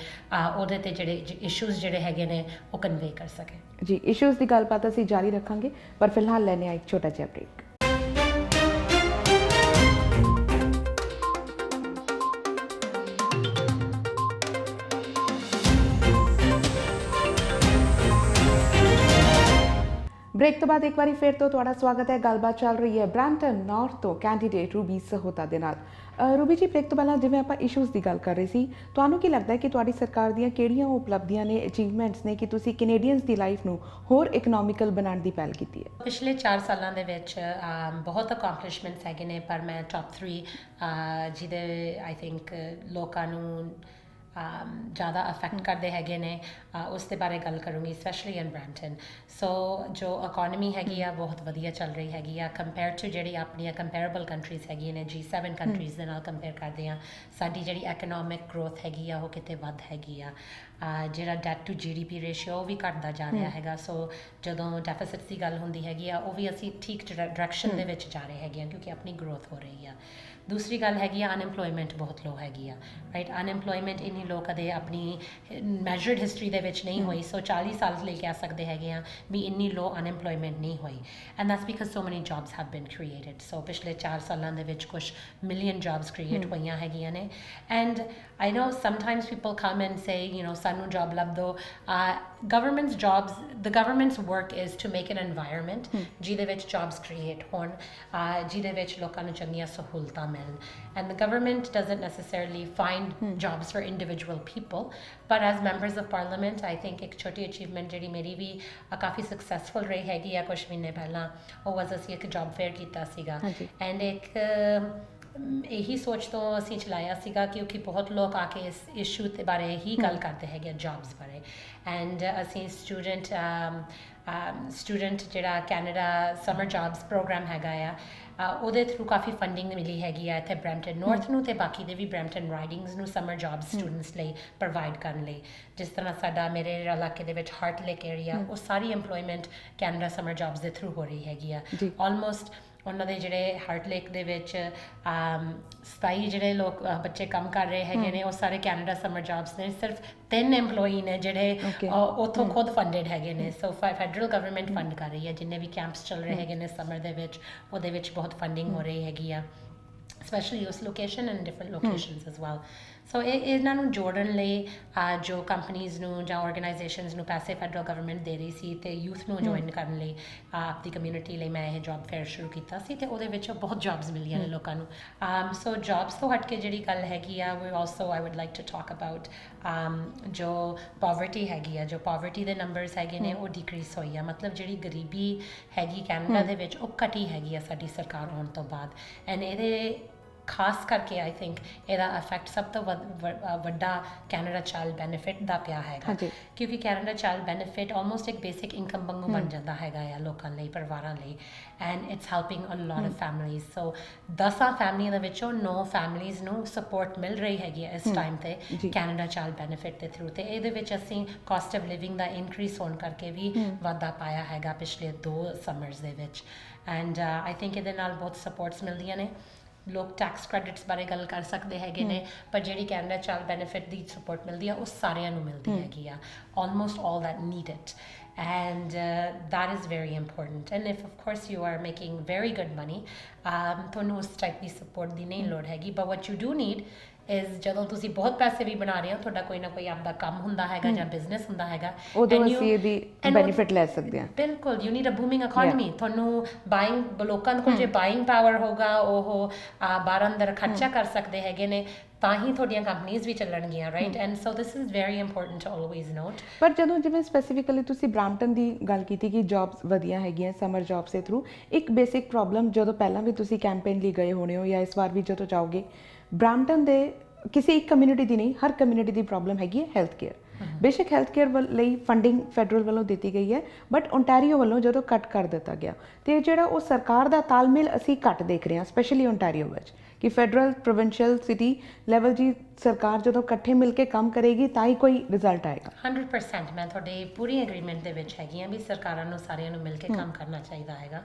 ਉਹਦੇ ਤੇ ਜਿਹੜੇ ਇਸ਼ੂਜ਼ ਜਿਹੜੇ ਹੈਗੇ ਨੇ ਉਹ ਕਨਵੇ ਕਰ ਸਕੇ ਜੀ ਇਸ਼ੂਜ਼ ਦੀ ਗੱਲਬਾਤ ਅਸੀਂ ਜਾਰੀ ਰੱਖਾਂਗੇ ਪਰ ਫਿਲਹਾਲ ਲੈਣੇ ਆ ਇੱਕ ਛੋਟਾ ਜਿਹਾ ਬ੍ਰੇਕ ब्रेक तो बाद एक बार फिर तो तुहाडा स्वागत है। गलबात चल रही है ब्रैम्पटन नॉर्थ तो कैंਡੀਡੇਟ रूबी सहोता दे नाल। रूबी जी, ब्रेक तो पहला जिवें आपां इशूज़ की गल कर रहे सी, तुहानूं की लगता है कि तुहाडी सरकार दीयां किहड़ियां उपलब्धियां ने, अचीवमेंट्स ने कि तुसीं कैनेडियंस दी लाइफ नूं होर इकनॉमिकल बनाउण दी पहल कीती है? ਪਿਛਲੇ 4 ਸਾਲਾਂ ਦੇ ਵਿੱਚ ਬਹੁਤ ਅਕੰਪਲਿਸ਼ਮੈਂਟਸ ਹੈਗੇ ਨੇ, ਪਰ ਮੈਂ ਟੌਪ 3 ਜਿਹਦੇ ਆਈ ਥਿੰਕ ਲੋਕਾਂ ਨੂੰ ज़्यादा अफेक्ट करते हैं ने उस दे बारे गल करूँगी, स्पैशली इन ब्रैम्पटन। सो जो इकॉनमी हैगी आ बहुत वधिया चल रही हैगी आ कंपेयर टू जी अपन कंपेरेबल कंट्रीज़ हैगी ने G7 कंट्रीज़ के नाल कंपेयर करते हैं। साडी जी एकोनॉमिक ग्रोथ हैगी आ वो किते वध हैगी आ। जिहड़ा डेट टू GDP रेशियो भी घटदा जा रहा हैगा। सो जदों डेफिसिट्स की गल हुंदी हैगी आ वो भी असीं ठीक डायरैक्शन दे विच जा रहे हैगे क्योंकि अपनी ग्रोथ हो रही है। दूसरी गल हैगी अनएम्पलॉयमेंट बहुत लो हैगी आ, राइट। अनएम्पलॉयमेंट इन्नी लोग कदे अपनी मैजर्ड हिस्टरी दे विच नहीं हुई। सो 40 साल ले कह सकते हैं भी इन्नी लो अनएम्पलॉयमेंट नहीं हुई, and that's because so many jobs have been created. So पिछले 4 सालों के कुछ मिलियन जॉब्स क्रिएट हुई हैगियां ने। And I know sometimes people come and say सानू जॉब लभ दो। Governments jobs, the governments work is to make an environment जिहदे विच जॉब्स क्रिएट होण, जिहदे विच लोकां नूं चंगीआं सहूलतां मिलण। And the government doesn't necessarily find jobs for individual people, but as members of parliament I think एक छोटी achievement जिहड़ी मेरी भी काफ़ी successful रही हैगी आ कुछ महीने पहला, वो was असीं एक जॉब फेयर कीता सीगा। एंड एक यही सोच तो असीं चलाया सीगा क्योंकि बहुत लोग आके इस इशू के बारे ही गल करते हैं जॉब्स बारे। एंड असीं स्टूडेंट जिहड़ा कैनेडा समर जॉब्स प्रोग्राम हैगा आ ਉਹਦੇ थ्रू काफ़ी फंडिंग मिली हैगी आ इत्थे ब्रैम्पटन नॉर्थ ਨੂੰ ਤੇ ਬਾਕੀ ਦੇ ਵੀ ब्रैम्पटन राइडिंग्स ਨੂੰ ਸਮਰ ਜੌਬ ਸਟੂਡੈਂਟਸ ਲਈ ਪ੍ਰੋਵਾਈਡ ਕਰਨ ਲਈ। ਜਿਸ ਤਰ੍ਹਾਂ ਸਾਡਾ ਮੇਰੇ ਇਲਾਕੇ ਦੇ ਵਿੱਚ ਹਾਰਟ ਲੇਕ ਏਰੀਆ, ਉਹ ਸਾਰੀ ਐਮਪਲੋਇਮੈਂਟ ਕੈਨੇਡਾ ਸਮਰ ਜੌਬਸ ਦੇ ਥਰੂ ਹੋ ਰਹੀ ਹੈਗੀ ਆ। ਆਲਮੋਸਟ ਉਹਨਾਂ ਦੇ ਜਿਹੜੇ ਹਾਰਟ ਲੇਕ ਦੇ ਵਿੱਚ 27 ਜਿਹੜੇ ਲੋਕ ਬੱਚੇ ਕੰਮ ਕਰ ਰਹੇ ਹੈਗੇ ਨੇ, ਉਹ ਸਾਰੇ ਕੈਨੇਡਾ ਸਮਰ ਜੌਬਸ ਨੇ। ਸਿਰਫ 3 ਐਮਪਲੋਈ ਨੇ ਜਿਹੜੇ ਉੱਥੋਂ ਖੁਦ ਫੰਡਡ ਹੈਗੇ ਨੇ। ਸੋ ਫੈਡਰਲ ਗਵਰਨਮੈਂਟ ਫੰਡ ਕਰ ਰਹੀ ਹੈ ਜਿੰਨੇ ਵੀ ਕੈਂਪਸ ਚੱਲ ਰਹੇ ਹੈਗੇ ਨੇ ਸਮਰ ਦੇ ਵਿੱਚ, ਉਹਦੇ ਵਿੱਚ ਬਹੁਤ ਫੰਡਿੰਗ ਹੋ ਰਹੀ ਹੈਗੀ ਆ, ਸਪੈਸ਼ਲੀ ਉਸ location and different locations as well. So ਇਹਨਾਂ ਨੂੰ ਜੋੜਨ ਲਈ ਜੋ ਕੰਪਨੀਜ਼ ਨੂੰ ਜਾਂ ਆਰਗੇਨਾਈਜੇਸ਼ਨਸ ਨੂੰ ਪੈਸੇ ਫੈਡਰਲ ਗਵਰਨਮੈਂਟ ਦੇ ਰਹੀ ਸੀ ਤੇ ਯੂਥ ਨੂੰ ਜੁਆਇਨ ਕਰਨ ਲਈ ਆਪਣੀ ਕਮਿਊਨਿਟੀ ਲਈ ਮੈਂ ਇਹ ਜੌਬ ਫੇਅਰ ਸ਼ੁਰੂ ਕੀਤਾ ਸੀ ਤੇ ਉਹਦੇ ਵਿੱਚ ਬਹੁਤ ਜੌਬਸ ਮਿਲੀਆਂ ਨੇ ਲੋਕਾਂ ਨੂੰ। ਸੋ ਜੌਬਸ ਤੋਂ ਹਟ ਕੇ ਜਿਹੜੀ ਗੱਲ ਹੈਗੀ ਆ, ਵੀ also I would like to talk about ਜੋ ਪਾਵਰਟੀ ਹੈਗੀ ਆ, ਜੋ ਪਾਵਰਟੀ ਦੇ ਨੰਬਰਸ ਹੈਗੇ ਨੇ ਉਹ ਡਿਕਰੀਜ਼ ਹੋਈ ਆ। ਮਤਲਬ ਜਿਹੜੀ ਗਰੀਬੀ ਹੈਗੀ ਕੈਨੇਡਾ ਦੇ ਵਿੱਚ ਉਹ ਘਟੀ ਹੈਗੀ ਆ ਸਾਡੀ ਸਰਕਾਰ ਆਉਣ ਤੋਂ ਬਾਅਦ। ਐਂਡ ਇਹਦੇ ਖਾਸ ਕਰਕੇ ਆਈ ਥਿੰਕ ਇਹਦਾ ਇਫੈਕਟ ਸਭ ਤੋਂ ਵੱਡਾ ਕੈਨੇਡਾ ਚਾਈਲਡ ਬੈਨੀਫਿਟ ਦਾ ਪਿਆ ਹੈਗਾ, ਕਿਉਂਕਿ ਕੈਨੇਡਾ ਚਾਈਲਡ ਬੈਨੀਫਿਟ ਆਲਮੋਸਟ ਇੱਕ ਬੇਸਿਕ ਇਨਕਮ ਵਾਂਗੂ ਬਣ ਜਾਂਦਾ ਹੈਗਾ ਆ ਲੋਕਾਂ ਲਈ, ਪਰਿਵਾਰਾਂ ਲਈ। And it's helping a lot of families. So 10 ਫੈਮਲੀਆਂ ਦੇ ਵਿੱਚੋਂ 9 ਫੈਮਲੀਜ਼ ਨੂੰ ਸਪੋਰਟ ਮਿਲ ਰਹੀ ਹੈਗੀ ਆ ਇਸ ਟਾਈਮ ਤੇ ਕੈਨੇਡਾ ਚਾਈਲਡ ਬੈਨੀਫਿਟ ਦੇ ਥਰੂ। ਤੇ ਇਹਦੇ ਵਿੱਚ ਅਸੀਂ caste of living the increase ਹੋਣ ਕਰਕੇ ਵੀ ਵਾਧਾ ਪਾਇਆ ਹੈਗਾ ਪਿਛਲੇ 2 ਸਮਰਸ ਦੇ ਵਿੱਚ। ਐਂਡ ਆਈ ਥਿੰਕ ਇਹਦੇ ਨਾਲ ਬਹੁਤ ਸਪੋਰਟਸ ਮਿਲਦੀਆਂ ਨੇ। ਲੋਕ ਟੈਕਸ ਕ੍ਰੈਡਿਟਸ ਬਾਰੇ ਗੱਲ ਕਰ ਸਕਦੇ ਹੈਗੇ ਨੇ, ਪਰ ਜਿਹੜੀ ਕੈਨੇਡਾ ਚਾਈਲਡ ਬੈਨੀਫਿਟ ਦੀ ਸਪੋਰਟ ਮਿਲਦੀ ਆ ਉਹ ਸਾਰਿਆਂ ਨੂੰ ਮਿਲਦੀ ਹੈਗੀ ਆ, almost all that need it. And that is very important. And if of course you are making very good money, ਤੁਹਾਨੂੰ ਉਸ ਟਾਈਪ ਦੀ ਸਪੋਰਟ ਦੀ ਨਹੀਂ ਲੋੜ ਹੈਗੀ। but what you do need is ਜਦੋਂ ਤੁਸੀਂ ਬਹੁਤ ਪੈਸੇ ਵੀ ਬਣਾ ਰਹੇ ਹੋ, ਤੁਹਾਡਾ ਕੋਈ ਨਾ ਕੋਈ ਆਪਦਾ ਕੰਮ ਹੁੰਦਾ ਹੈਗਾ ਜਾਂ ਬਿਜ਼ਨਸ ਹੁੰਦਾ ਹੈਗਾ, ਉਦੋਂ ਅਸੀਂ ਇਹਦੀ ਬੈਨੀਫਿਟ ਲੈ ਸਕਦੇ ਹਾਂ। ਬਿਲਕੁਲ, you need a booming economy. ਤੁਹਾਨੂੰ ਬਾਇੰਗ, ਲੋਕਾਂ ਕੋਲ ਜੇ ਬਾਇੰਗ ਪਾਵਰ ਹੋਗਾ, ਉਹ ਬਾਹਰ ਅੰਦਰ ਖਰਚਾ ਕਰ ਸਕਦੇ ਹੈਗੇ ਨੇ, ਤਾਂ ਹੀ ਤੁਹਾਡੀਆਂ ਕੰਪਨੀਜ਼ ਵੀ ਚੱਲਣਗੀਆਂ, right. And so this is very important to always note. ਪਰ ਜਦੋਂ ਜਿਵੇਂ ਸਪੈਸੀਫਿਕਲੀ ਤੁਸੀਂ ਬ੍ਰੈਂਪਟਨ ਦੀ ਗੱਲ ਕੀਤੀ ਕਿ ਜੌਬਸ ਵਧੀਆ ਹੈਗੀਆਂ ਸਮਰ ਜੌਬਸ ਦੇ ਥਰੂ, ਇੱਕ ਬੇਸਿਕ ਪ੍ਰੋਬਲਮ ਜਦੋਂ ਪਹਿਲਾਂ ਵੀ ਤੁਸੀਂ ਕੈਂਪੇਨ ਲਈ ਗਏ ਹੋਣੇ ਹੋ ਜਾਂ ਇਸ ਵਾਰ ਵੀ ਜਦੋਂ ਜਾਓਗੇ, ਬ੍ਰੈਂਪਟਨ ਦੇ ਕਿਸੇ ਇੱਕ ਕਮਿਊਨਿਟੀ ਦੀ ਨਹੀਂ, ਹਰ ਕਮਿਊਨਿਟੀ ਦੀ ਪ੍ਰੋਬਲਮ ਹੈਗੀ ਹੈ ਹੈਲਥ ਕੇਅਰ। ਬੇਸ਼ੱਕ ਹੈਲਥ ਕੇਅਰ ਲਈ ਫੰਡਿੰਗ ਫੈਡਰਲ ਵੱਲੋਂ ਦਿੱਤੀ ਗਈ ਹੈ, ਬਟ ਓਨਟਾਰੀਓ ਵੱਲੋਂ ਜਦੋਂ ਕੱਟ ਕਰ ਦਿੱਤਾ ਗਿਆ ਤੇ ਜਿਹੜਾ ਉਹ ਸਰਕਾਰ ਦਾ ਤਾਲਮੇਲ ਅਸੀਂ ਘੱਟ ਦੇਖ ਰਹੇ ਹਾਂ, ਸਪੈਸ਼ਲੀ ਓਨਟਾਰੀਓ ਵਿੱਚ, ਕਿ ਫੈਡਰਲ ਪ੍ਰੋਵਿੰਸ਼ੀਅਲ ਸਿਟੀ ਲੈਵਲ ਦੀ ਸਰਕਾਰ ਜਦੋਂ ਇਕੱਠੇ ਮਿਲ ਕੇ ਕੰਮ ਕਰੇਗੀ ਤਾਂ ਹੀ ਕੋਈ ਰਿਜ਼ਲਟ ਆਏਗਾ। 100% ਮੈਂ ਤੁਹਾਡੇ ਪੂਰੀ ਐਗਰੀਮੈਂਟ ਦੇ ਵਿੱਚ ਹੈਗੀ ਹਾਂ ਵੀ ਸਰਕਾਰਾਂ ਨੂੰ ਸਾਰਿਆਂ ਨੂੰ ਮਿਲ ਕੇ ਕੰਮ ਕਰਨਾ ਚਾਹੀਦਾ ਹੈਗਾ।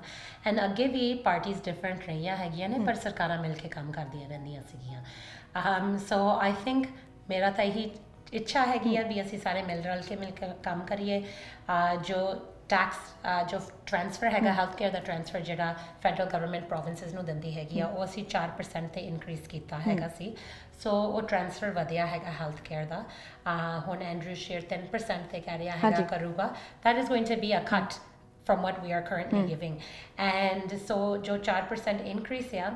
ਐਂਡ ਅੱਗੇ ਵੀ ਪਾਰਟੀਜ਼ ਡਿਫਰੈਂਟ ਰਹੀਆਂ ਹੈਗੀਆਂ ਨੇ, ਪਰ ਸਰਕਾਰਾਂ ਮਿਲ ਕੇ ਕੰਮ ਕਰਦੀਆਂ ਰਹਿੰਦੀਆਂ ਸੀਗੀਆਂ। ਸੋ ਆਈ ਥਿੰਕ ਮੇਰਾ ਤਾਂ ਇਹੀ ਇੱਛਾ ਹੈਗੀ ਆ ਵੀ ਅਸੀਂ ਸਾਰੇ ਮਿਲ ਕੇ ਕੰਮ ਕਰੀਏ। ਜੋ ਟੈਕਸ ਜੋ ਟ੍ਰਾਂਸਫਰ ਹੈਗਾ ਹੈਲਥ ਕੇਅਰ ਦਾ ਟ੍ਰਾਂਸਫਰ ਜਿਹੜਾ ਫੈਡਰਲ ਗਵਰਨਮੈਂਟ ਪ੍ਰੋਵਿੰਸਿਸ ਨੂੰ ਦਿੰਦੀ ਹੈਗੀ ਆ, ਉਹ ਅਸੀਂ 4% ਤੇ ਇਨਕਰੀਜ਼ ਕੀਤਾ ਹੈਗਾ ਸੀ। ਸੋ ਉਹ ਟ੍ਰਾਂਸਫਰ ਵਧਿਆ ਹੈਗਾ ਹੈਲਥ ਕੇਅਰ ਦਾ। ਹੁਣ ਐਂਡਰੂ ਸ਼ੇਰ 10% ਤੇ ਕਹਿ ਰਿਹਾ ਹੈਗਾ ਕਰੂਗਾ। That is going to be a cut from what we are currently giving. And so जो 4% increase है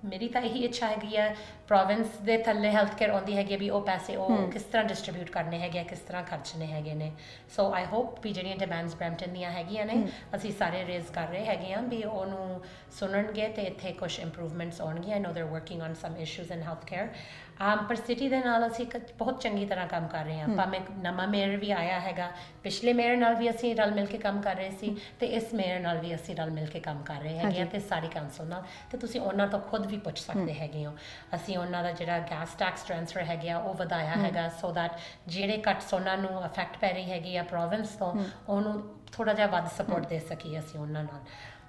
मेरी ਤਾਂ ਇਹੀ ਇੱਛਾ ਹੈਗੀ ਆ ਪ੍ਰੋਵਿੰਸ ਦੇ ਥੱਲੇ ਹੈਲਥ ਕੇਅਰ ਆਉਂਦੀ ਹੈਗੀ ਵੀ ਉਹ ਪੈਸੇ ਉਹ ਕਿਸ ਤਰ੍ਹਾਂ ਡਿਸਟ੍ਰੀਬਿਊਟ ਕਰਨੇ ਹੈਗੇ ਕਿਸ ਤਰ੍ਹਾਂ ਖਰਚਣੇ ਹੈਗੇ ਨੇ ਸੋ ਆਈ ਹੋਪ ਵੀ ਜਿਹੜੀਆਂ ਡਿਮਾਂਡਸ ਬਰੈਂਪਟਨ ਦੀਆਂ ਹੈਗੀਆਂ ਨੇ ਅਸੀਂ ਸਾਰੇ ਰੇਜ਼ ਕਰ ਰਹੇ ਹੈਗੇ ਆ ਵੀ ਉਹਨੂੰ ਸੁਣਨਗੇ ਤੇ ਇੱਥੇ ਕੁਝ ਇੰਪਰੂਵਮੈਂਟਸ ਆਉਣਗੀਆਂ I know they are working on some issues in health care ਪਰ ਸਿਟੀ ਦੇ ਨਾਲ ਅਸੀਂ ਬਹੁਤ ਚੰਗੀ ਤਰ੍ਹਾਂ ਕੰਮ ਕਰ ਰਹੇ ਹਾਂ ਭਾਵੇਂ ਨਵਾਂ ਮੇਅਰ ਵੀ ਆਇਆ ਹੈਗਾ ਪਿਛਲੇ ਮੇਅਰ ਨਾਲ ਵੀ ਅਸੀਂ ਰਲ ਮਿਲ ਕੇ ਕੰਮ ਕਰ ਰਹੇ ਸੀ ਤੇ ਇਸ ਮੇਅਰ ਨਾਲ ਵੀ ਅਸੀਂ ਰਲ ਮਿਲ ਕੇ ਕੰਮ ਕਰ ਰਹੇ ਹੈਗੇ ਆ ਤੇ ਸਾਰੀ ਕਾਉਂਸਲ ਨਾਲ ਤੇ ਤੁਸੀਂ ਉਹਨਾਂ ਤੋਂ ਖੁਦ ਵੀ ਪੁੱਛ ਸਕਦੇ ਹੈਗੇ ਹੋ ਅਸੀਂ ਉਹਨਾਂ ਦਾ ਜਿਹੜਾ ਗੈਸ ਟੈਕਸ ਟ੍ਰਾਂਸਫਰ ਹੈਗਾ ਉਹ ਵਧਾਇਆ ਹੈਗਾ ਸੋ ਦੈਟ ਜਿਹੜੇ ਕੱਟਸ ਉਹਨਾਂ ਨੂੰ ਅਫੈਕਟ ਪੈ ਰਹੀ ਹੈਗੀ ਆ ਪ੍ਰੋਵਿੰਸ ਤੋਂ ਉਹਨੂੰ ਥੋੜਾ ਜਿਹਾ ਵੱਧ ਸਪੋਰਟ ਦੇ ਸਕੀਏ ਅਸੀਂ ਉਹਨਾਂ ਨਾਲ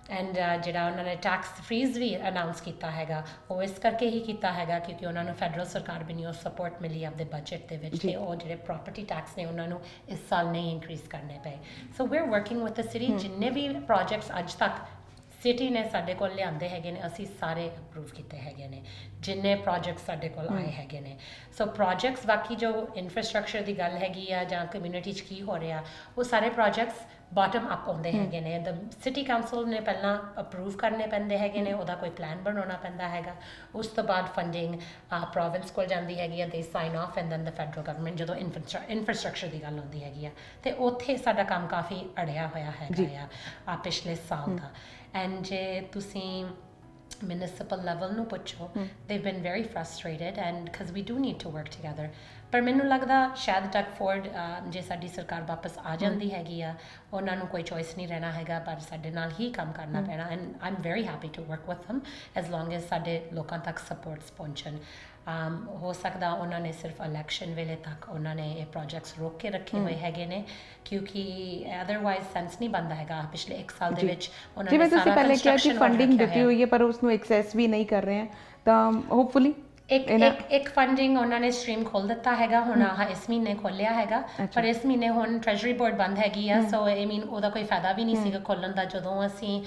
ਐਂਡ ਜਿਹੜਾ ਉਹਨਾਂ ਨੇ ਟੈਕਸ ਫਰੀਜ਼ ਵੀ ਅਨਾਉਂਸ ਕੀਤਾ ਹੈਗਾ ਉਹ ਇਸ ਕਰਕੇ ਹੀ ਕੀਤਾ ਹੈਗਾ ਕਿਉਂਕਿ ਉਹਨਾਂ ਨੂੰ ਫੈਡਰਲ ਸਰਕਾਰ ਵੀ ਨਹੀਂ ਸਪੋਰਟ ਮਿਲੀ ਆਪਦੇ ਬਜਟ ਦੇ ਵਿੱਚ ਤੇ ਉਹ ਜਿਹੜੇ ਪ੍ਰੋਪਰਟੀ ਟੈਕਸ ਨੇ ਉਹਨਾਂ ਨੂੰ ਇਸ ਸਾਲ ਨਹੀਂ ਇਨਕਰੀਜ਼ ਕਰਨੇ ਪਏ so we are working with the city ਜਿੰਨੇ ਵੀ ਪ੍ਰੋਜੈਕਟਸ ਅੱਜ ਤੱਕ ਸਿਟੀ ਨੇ ਸਾਡੇ ਕੋਲ ਲਿਆਂਦੇ ਹੈਗੇ ਨੇ ਅਸੀਂ ਸਾਰੇ ਅਪਰੂਵ ਕੀਤੇ ਹੈਗੇ ਨੇ ਜਿੰਨੇ ਪ੍ਰੋਜੈਕਟਸ ਸਾਡੇ ਕੋਲ ਆਏ ਹੈਗੇ ਨੇ ਸੋ ਪ੍ਰੋਜੈਕਟਸ ਬਾਕੀ ਜੋ ਇਨਫਰਾਸਟ੍ਰਕਚਰ ਦੀ ਗੱਲ ਹੈਗੀ ਆ ਜਾਂ ਕਮਿਊਨਿਟੀ 'ਚ ਕੀ ਹੋ ਰਿਹਾ ਉਹ ਸਾਰੇ ਪ੍ਰੋਜੈਕਟਸ ਬਾਟਮ ਅਪ ਆਉਂਦੇ ਹੈਗੇ ਨੇ ਦ ਸਿਟੀ ਕਾਉਂਸਲ ਨੇ ਪਹਿਲਾਂ ਅਪਰੂਵ ਕਰਨੇ ਪੈਂਦੇ ਹੈਗੇ ਨੇ ਉਹਦਾ ਕੋਈ ਪਲਾਨ ਬਣਾਉਣਾ ਪੈਂਦਾ ਹੈਗਾ ਉਸ ਤੋਂ ਬਾਅਦ ਫੰਡਿੰਗ ਪ੍ਰੋਵਿੰਸ ਕੋਲ ਜਾਂਦੀ ਹੈਗੀ ਆ ਦੇ sign off and then the federal government ਜਦੋਂ ਇਨਫਰਾਸਟ੍ਰਕਚਰ ਦੀ ਗੱਲ ਆਉਂਦੀ ਹੈਗੀ ਆ ਤੇ ਉੱਥੇ ਸਾਡਾ ਕੰਮ ਕਾਫੀ ਅੜਿਆ ਹੋਇਆ ਹੈਗਾ ਆ ਪਿਛਲੇ ਸਾਲ ਦਾ ਐਂਡ ਜੇ ਤੁਸੀਂ municipal level ਨੂੰ ਪੁੱਛੋ they've been very frustrated and because we do need to work together ਪਰ ਮੈਨੂੰ ਲੱਗਦਾ ਸ਼ਾਇਦ ਡਗ ਫੋਰਡ ਜੇ ਸਾਡੀ ਸਰਕਾਰ ਵਾਪਸ ਆ ਜਾਂਦੀ ਹੈਗੀ ਆ ਉਹਨਾਂ ਨੂੰ ਕੋਈ ਚੋਇਸ ਨਹੀਂ ਰਹਿਣਾ ਹੈਗਾ ਪਰ ਸਾਡੇ ਨਾਲ ਹੀ ਕੰਮ ਕਰਨਾ ਪੈਣਾ and I am very happy to work with them as long as ਸਾਡੇ ਲੋਕਾਂ ਤੱਕ ਸਪੋਰਟਸ ਪਹੁੰਚਣ ਹੋ ਸਕਦਾ ਉਹਨਾਂ ਨੇ ਸਿਰਫ ਇਲੈਕਸ਼ਨ ਵੇਲੇ ਤੱਕ ਉਹਨਾਂ ਨੇ ਇਹ ਪ੍ਰੋਜੈਕਟਸ ਰੋਕ ਕੇ ਰੱਖੇ ਹੋਏ ਹੈਗੇ ਨੇ ਕਿਉਂਕਿ ਅਦਰਵਾਈਜ਼ ਸੈਂਸ ਨਹੀਂ ਬਣਦਾ ਹੈਗਾ ਪਿਛਲੇ 1 ਸਾਲ ਦੇ ਵਿੱਚ ਉਹਨਾਂ ਨੇ ਸਾਰਾ ਪਹਿਲੇ ਕਿਹਾ ਕਿ ਫੰਡਿੰਗ ਦਿੱਤੀ ਹੋਈ ਹੈ ਪਰ ਉਸ ਨੂੰ ਐਕਸੈਸ ਵੀ ਨਹੀਂ ਕਰ ਰਹੇ ਤਾਂ ਹੋਪਫੁਲੀ ਇੱਕ ਫੰਡਿੰਗ ਉਹਨਾਂ ਨੇ ਸਟ੍ਰੀਮ ਖੋਲ ਦਿੱਤਾ ਹੈਗਾ ਹੁਣ ਇਸ ਮਹੀਨੇ ਖੋਲਿਆ ਹੈਗਾ ਪਰ ਇਸ ਮਹੀਨੇ ਹੁਣ ਟ੍ਰੈਜਰੀ ਬੋਰਡ ਬੰਦ ਹੈਗੀ ਆ ਸੋ ਆਈ ਮੀਨ ਉਹਦਾ ਕੋਈ ਫਾਇਦਾ ਵੀ ਨਹੀਂ ਸੀਗਾ ਖੋਲਣ ਦਾ ਜਦੋਂ ਅਸੀਂ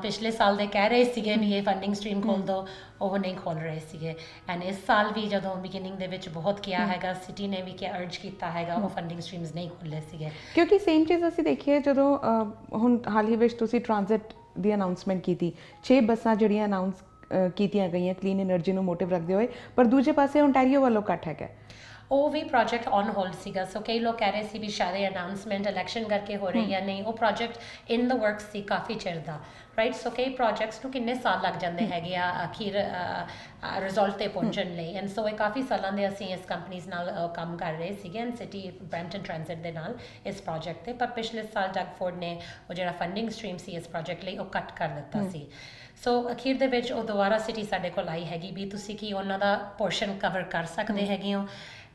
ਪਿਛਲੇ ਸਾਲ ਦੇ ਕਹਿ ਰਹੇ ਸੀਗੇ ਵੀ ਇਹ ਫੰਡਿੰਗ ਸਟ੍ਰੀਮ ਖੋਲ ਦਿਓ ਉਹ ਨਹੀਂ ਖੋਲ ਰਹੇ ਸੀਗੇ ਐਂਡ ਇਸ ਸਾਲ ਵੀ ਜਦੋਂ ਬਿਗਿਨਿੰਗ ਦੇ ਵਿੱਚ ਬਹੁਤ ਕਿਹਾ ਹੈਗਾ ਸਿਟੀ ਨੇ ਵੀ ਕਿ ਅਰਜ ਕੀਤਾ ਹੈਗਾ ਉਹ ਫੰਡਿੰਗ ਸਟ੍ਰੀਮਸ ਨਹੀਂ ਖੋਲੇ ਸੀਗੇ ਕਿਉਂਕਿ ਸੇਮ ਚੀਜ਼ ਅਸੀਂ ਦੇਖੀਏ ਜਦੋਂ ਹੁਣ ਹਾਲ ਹੀ ਵਿੱਚ ਤੁਸੀਂ ਟ੍ਰਾਂਜ਼ਿਟ ਦੀ ਅਨਾਉਂਸਮੈਂਟ ਕੀਤੀ 6 ਬੱਸਾਂ ਜਿਹੜੀਆਂ ਅਨਾਉਂਸ ਕੀਤੀਆਂ ਗਈਆਂ ਕਲੀਨ એનર્ਜੀ ਨੂੰ ਮੋਟਿਵ ਰੱਖਦੇ ਹੋਏ ਪਰ ਦੂਜੇ ਪਾਸੇ ਓਨਟਾਰੀਓ ਵੱਲੋਂ ਕੱਟ ਹੈਗਾ ਉਹ ਵੀ ਪ੍ਰੋਜੈਕਟ ਔਨ ਹੋਲਡ ਸੀਗਾ ਸੋ ਕਈ ਲੋਕ ਕਹਿ ਰਹੇ ਸੀ ਵੀ ਸ਼ਾਇਦ ਇਹ ਅਨਾਉਂਸਮੈਂਟ ਇਲੈਕਸ਼ਨ ਕਰਕੇ ਹੋ ਰਹੀ ਹੈ ਨਹੀਂ ਉਹ ਪ੍ਰੋਜੈਕਟ ਇਨ ਦ ਵਰਕਸ ਸੀ ਕਾਫੀ ਚਿਰ ਦਾ ਰਾਈਟ ਸੋ ਕਈ ਪ੍ਰੋਜੈਕਟਸ ਨੂੰ ਕਿੰਨੇ ਸਾਲ ਲੱਗ ਜਾਂਦੇ ਹੈਗੇ ਆ ਅਖੀਰ ਰਿਜ਼ਲਟ ਤੇ ਪਹੁੰਚਣ ਲਈ ਐਂਡ ਸੋ ਇਹ ਕਾਫੀ ਸਾਲਾਂ ਦੇ ਅਸੀਂ ਇਸ ਕੰਪਨੀਜ਼ ਨਾਲ ਕੰਮ ਕਰ ਰਹੇ ਸੀਗੇ ਐਂਡ ਸਿਟੀ ਬਰੈਂਪਟਨ ਟ੍ਰਾਂਜ਼ਿਟ ਦੇ ਨਾਲ ਇਸ ਪ੍ਰੋਜੈਕਟ ਤੇ ਪਰ ਪਿਛਲੇ ਸਾਲ ਡਗ ਫੋਰਡ ਨੇ ਉਹ ਜਿਹੜਾ ਫੰਡਿੰਗ ਸਟ੍ਰੀਮ ਸੀ ਇਸ ਪ੍ਰੋਜੈਕਟ ਲਈ ਉਹ ਕੱਟ ਕਰ ਦਿੱਤਾ ਸੀ ਸੋ ਅਖੀਰ ਦੇ ਵਿੱਚ ਉਹ ਦੁਬਾਰਾ ਸਿਟੀ ਸਾਡੇ ਕੋਲ ਆਈ ਹੈਗੀ ਵੀ ਤੁਸੀਂ ਕੀ ਉਹਨਾਂ ਦਾ ਪੋਰਸ਼ਨ ਕਵਰ ਕਰ ਸਕਦੇ ਹੈਗੇ ਹੋ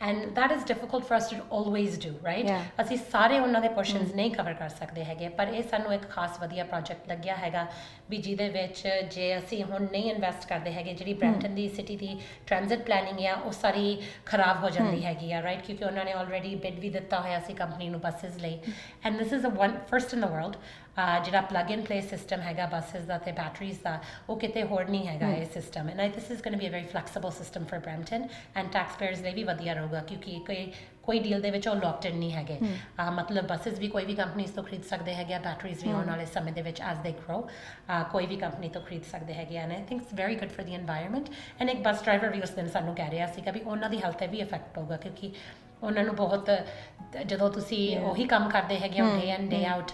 and that is difficult for us to always do right ਅਸੀਂ ਸਾਰੇ ਉਹਨਾਂ ਦੇ ਪੋਰਸ਼ਨਸ ਨਹੀਂ ਕਵਰ ਕਰ ਸਕਦੇ ਹੈਗੇ ਪਰ ਇਹ ਸਾਨੂੰ ਇੱਕ ਖਾਸ ਵਧੀਆ ਪ੍ਰੋਜੈਕਟ ਲੱਗਿਆ ਹੈਗਾ ਵੀ ਜਿਹਦੇ ਵਿੱਚ ਜੇ ਅਸੀਂ ਹੁਣ ਨਹੀਂ ਇਨਵੈਸਟ ਕਰਦੇ ਹੈਗੇ ਜਿਹੜੀ ਬਰੈਂਪਟਨ ਦੀ ਸਿਟੀ ਦੀ ਟ੍ਰਾਂਜ਼ਿਟ ਪਲੈਨਿੰਗ ਆ ਉਹ ਸਾਰੀ ਖਰਾਬ ਹੋ ਜਾਂਦੀ ਹੈਗੀ ਆ ਰਾਈਟ ਕਿਉਂਕਿ ਉਹਨਾਂ ਨੇ ਆਲਰੇਡੀ ਬਿਡ ਵੀ ਦਿੱਤਾ ਹੋਇਆ ਸੀ ਕੰਪਨੀ ਨੂੰ ਬੱਸਿਸ ਲਈ and this is a first in the world ਜਿਹੜਾ ਪਲੱਗ ਇਨ ਪਲੇ ਸਿਸਟਮ ਹੈਗਾ ਬੱਸਿਸ ਦਾ ਤੇ ਬੈਟਰੀਜ਼ ਦਾ ਉਹ ਕਿਤੇ ਹੋਰ ਨਹੀਂ ਹੈਗਾ ਇਹ system and this is going to be a very flexible system for Brampton and taxpayers ਲਈ ਵੀ ਵਧੀਆ ਰਹੂਗਾ ਕਿਉਂਕਿ ਕੋਈ ਡੀਲ ਦੇ ਵਿੱਚ ਉਹ ਲੌਕਡ ਇਨ ਨਹੀਂ ਹੈਗੇ ਮਤਲਬ ਬੱਸਿਸ ਵੀ ਕੋਈ ਵੀ ਕੰਪਨੀਜ਼ ਤੋਂ ਖਰੀਦ ਸਕਦੇ ਹੈਗੇ ਆ ਬੈਟਰੀਜ਼ ਵੀ ਆਉਣ ਵਾਲੇ ਸਮੇਂ ਦੇ ਵਿੱਚ ਐਜ਼ ਦੇ ਗਰੋ ਕੋਈ ਵੀ ਕੰਪਨੀ ਤੋਂ ਖਰੀਦ ਸਕਦੇ ਹੈਗੇ ਆ and I think it's very good for the environment and ਇੱਕ ਬੱਸ ਡਰਾਈਵਰ ਵੀ ਉਸ ਦਿਨ ਸਾਨੂੰ ਕਹਿ ਰਿਹਾ ਸੀਗਾ ਵੀ ਉਹਨਾਂ ਦੀ ਹੈਲਥ ਤੇ ਵੀ ਇਫੈਕਟ ਪਊਗਾ ਕਿਉਂਕਿ ਉਹਨਾਂ ਨੂੰ ਬਹੁਤ ਜਦੋਂ ਤੁਸੀਂ ਉਹੀ ਕੰਮ ਕਰਦੇ ਹੈਗੇ ਹੋ ਡੇ ਐਂਡ ਡੇ ਆਊਟ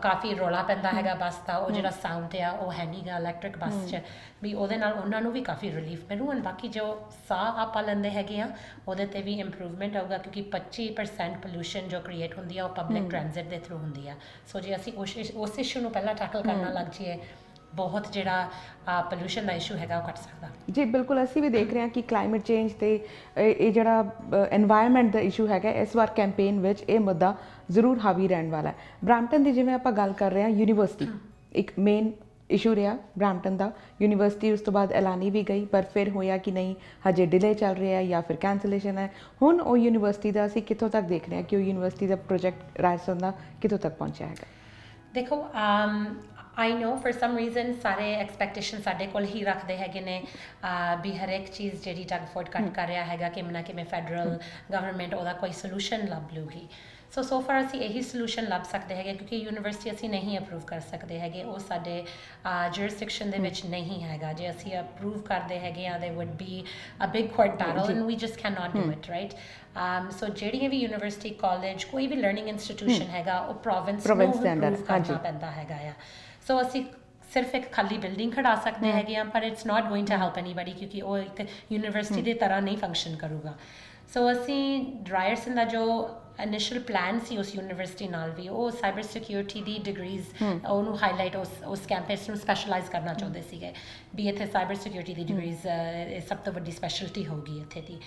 ਕਾਫੀ ਰੌਲਾ ਪੈਂਦਾ ਹੈਗਾ ਬੱਸ ਦਾ ਉਹ ਜਿਹੜਾ ਸਾਊਂਡ ਆ ਉਹ ਹੈ ਨਹੀਂ ਗਾ ਇਲੈਕਟ੍ਰਿਕ ਬੱਸ 'ਚ ਵੀ ਉਹਦੇ ਨਾਲ ਉਹਨਾਂ ਨੂੰ ਵੀ ਕਾਫੀ ਰਿਲੀਫ ਮਿਲੂ ਐਂਡ ਬਾਕੀ ਜੋ ਸਾਹ ਆਪਾਂ ਲੈਂਦੇ ਹੈਗੇ ਆ ਉਹਦੇ ਤੇ ਵੀ ਇੰਪਰੂਵਮੈਂਟ ਆਊਗਾ ਕਿਉਂਕਿ 25% ਪੋਲਿਊਸ਼ਨ ਜੋ ਕ੍ਰੀਏਟ ਹੁੰਦੀ ਆ ਉਹ ਪਬਲਿਕ ਟ੍ਰਾਂਜ਼ਿਟ ਦੇ ਥਰੂ ਹੁੰਦੀ ਆ ਸੋ ਜੇ ਅਸੀਂ ਉਸ ਇਸ਼ੂ ਨੂੰ ਪਹਿਲਾਂ ਟੈਕਲ ਕਰਨਾ ਲੱਗ ਜਾਈਏ ਬਹੁਤ ਜਿਹੜਾ ਪੋਲਿਊਸ਼ਨ ਦਾ ਇਸ਼ੂ ਹੈਗਾ ਉਹ ਘਟ ਸਕਦਾ ਜੀ ਬਿਲਕੁਲ ਅਸੀਂ ਵੀ ਦੇਖ ਰਹੇ ਹਾਂ ਕਿ ਕਲਾਈਮੇਟ ਚੇਂਜ ਤੇ ਇਹ ਜਿਹੜਾ এনवायरमेंट ਦਾ ਇਸ਼ੂ ਹੈਗਾ ਇਸ ਵਾਰ ਕੈਂਪੇਨ ਵਿੱਚ ਇਹ ਮੁੱਦਾ ਜ਼ਰੂਰ ਹਾਵੀ ਰਹਿਣ ਵਾਲਾ ਹੈ ਬਰੈਂਪਟਨ ਦੀ ਜਿਵੇਂ ਆਪਾਂ ਗੱਲ ਕਰ ਰਹੇ ਹਾਂ ਯੂਨੀਵਰਸਿਟੀ ਇੱਕ ਮੇਨ ਇਸ਼ੂ ਰਿਹਾ ਬਰੈਂਪਟਨ ਦਾ ਯੂਨੀਵਰਸਿਟੀ ਉਸ ਤੋਂ ਬਾਅਦ ਐਲਾਨੀ ਵੀ ਗਈ ਪਰ ਫਿਰ ਹੋਇਆ ਕਿ ਨਹੀਂ ਹਜੇ ਡਿਲੇ ਚੱਲ ਰਿਹਾ ਜਾਂ ਫਿਰ ਕੈਂਸਲੇਸ਼ਨ ਹੈ ਹੁਣ ਉਹ ਯੂਨੀਵਰਸਿਟੀ ਦਾ ਅਸੀਂ ਕਿੱਥੋਂ ਤੱਕ ਦੇਖ ਰਹੇ ਹਾਂ ਕਿ ਉਹ ਯੂਨੀਵਰਸਿਟੀ ਦਾ ਪ੍ਰੋਜੈਕਟ ਰਾਜਸਥਾਨ ਦਾ ਕਿੱਥੋਂ ਤੱਕ ਪਹੁੰਚਿਆ ਹੈਗਾ ਦੇਖੋ I know for some reason ਸਾਰੇ ਐਕਸਪੈਕਟੇਸ਼ਨ ਸਾਡੇ ਕੋਲ ਹੀ ਰੱਖਦੇ ਹੈਗੇ ਨੇ ਵੀ ਹਰ ਇੱਕ ਚੀਜ਼ ਜਿਹੜੀ ਡਗ ਫੋਰਡ ਕੱਟ ਕਰ ਰਿਹਾ ਹੈਗਾ ਕਿ ਕਿਵੇਂ ਫੈਡਰਲ ਗਵਰਨਮੈਂਟ ਉਹਦਾ ਕੋਈ ਸੋਲੂਸ਼ਨ ਲੱਭ ਲੂਗੀ ਸੋ ਫਾਰ ਅਸੀਂ ਇਹੀ ਸੋਲੂਸ਼ਨ ਲੱਭ ਸਕਦੇ ਹੈਗੇ ਕਿਉਂਕਿ ਯੂਨੀਵਰਸਿਟੀ ਅਸੀਂ ਨਹੀਂ ਅਪਰੂਵ ਕਰ ਸਕਦੇ ਹੈਗੇ, ਉਹ ਸਾਡੇ ਜੁਰਿਸਡਿਕਸ਼ਨ ਦੇ ਵਿੱਚ ਨਹੀਂ ਹੈਗਾ। ਜੇ ਅਸੀਂ ਅਪਰੂਵ ਕਰਦੇ ਹੈਗੇ ਆ there would be a big court battle and we just cannot do it, right? ਸੋ ਜਿਹੜੀਆਂ ਵੀ ਯੂਨੀਵਰਸਿਟੀ ਕਾਲਜ ਕੋਈ ਵੀ ਲਰਨਿੰਗ ਇੰਸਟੀਟਿਊਸ਼ਨ ਹੈਗਾ ਉਹ ਪ੍ਰੋਵਿੰਸ ਨੂੰ ਅਪਰੂਵ ਕਰਨਾ ਪੈਂਦਾ ਹੈਗਾ ਆ। ਸੋ ਅਸੀਂ ਸਿਰਫ ਇੱਕ ਖਾਲੀ ਬਿਲਡਿੰਗ ਖੜਾ ਸਕਦੇ ਹੈਗੇ ਆ, ਪਰ it's not going to help anybody ਕਿਉਂਕਿ ਉਹ ਇੱਕ ਯੂਨੀਵਰਸਿਟੀ ਦੀ ਤਰ੍ਹਾਂ ਨਹੀਂ ਫੰਕਸ਼ਨ ਕਰੂਗਾ। ਸੋ ਅਸੀਂ ਰਾਇਰਸਨ ਦਾ ਜੋ ਇਨੀਸ਼ੀਅਲ ਪਲਾਨ ਸੀ ਉਸ ਯੂਨੀਵਰਸਿਟੀ ਨਾਲ ਵੀ, ਉਹ ਸਾਈਬਰ ਸਿਕਿਉਰਿਟੀ ਦੀ ਡਿਗਰੀਜ਼ ਉਹਨੂੰ ਹਾਈਲਾਈਟ ਉਸ ਕੈਂਪਸ ਨੂੰ ਸਪੈਸ਼ਲਾਈਜ਼ ਕਰਨਾ ਚਾਹੁੰਦੇ ਸੀਗੇ ਵੀ ਇੱਥੇ ਸਾਈਬਰ ਸਿਕਿਉਰਿਟੀ ਦੀ ਡਿਗਰੀਜ਼ ਸਭ ਤੋਂ ਵੱਡੀ ਸਪੈਸ਼ਲਿਟੀ ਹੋਊਗੀ ਇੱਥੇ ਦੀ।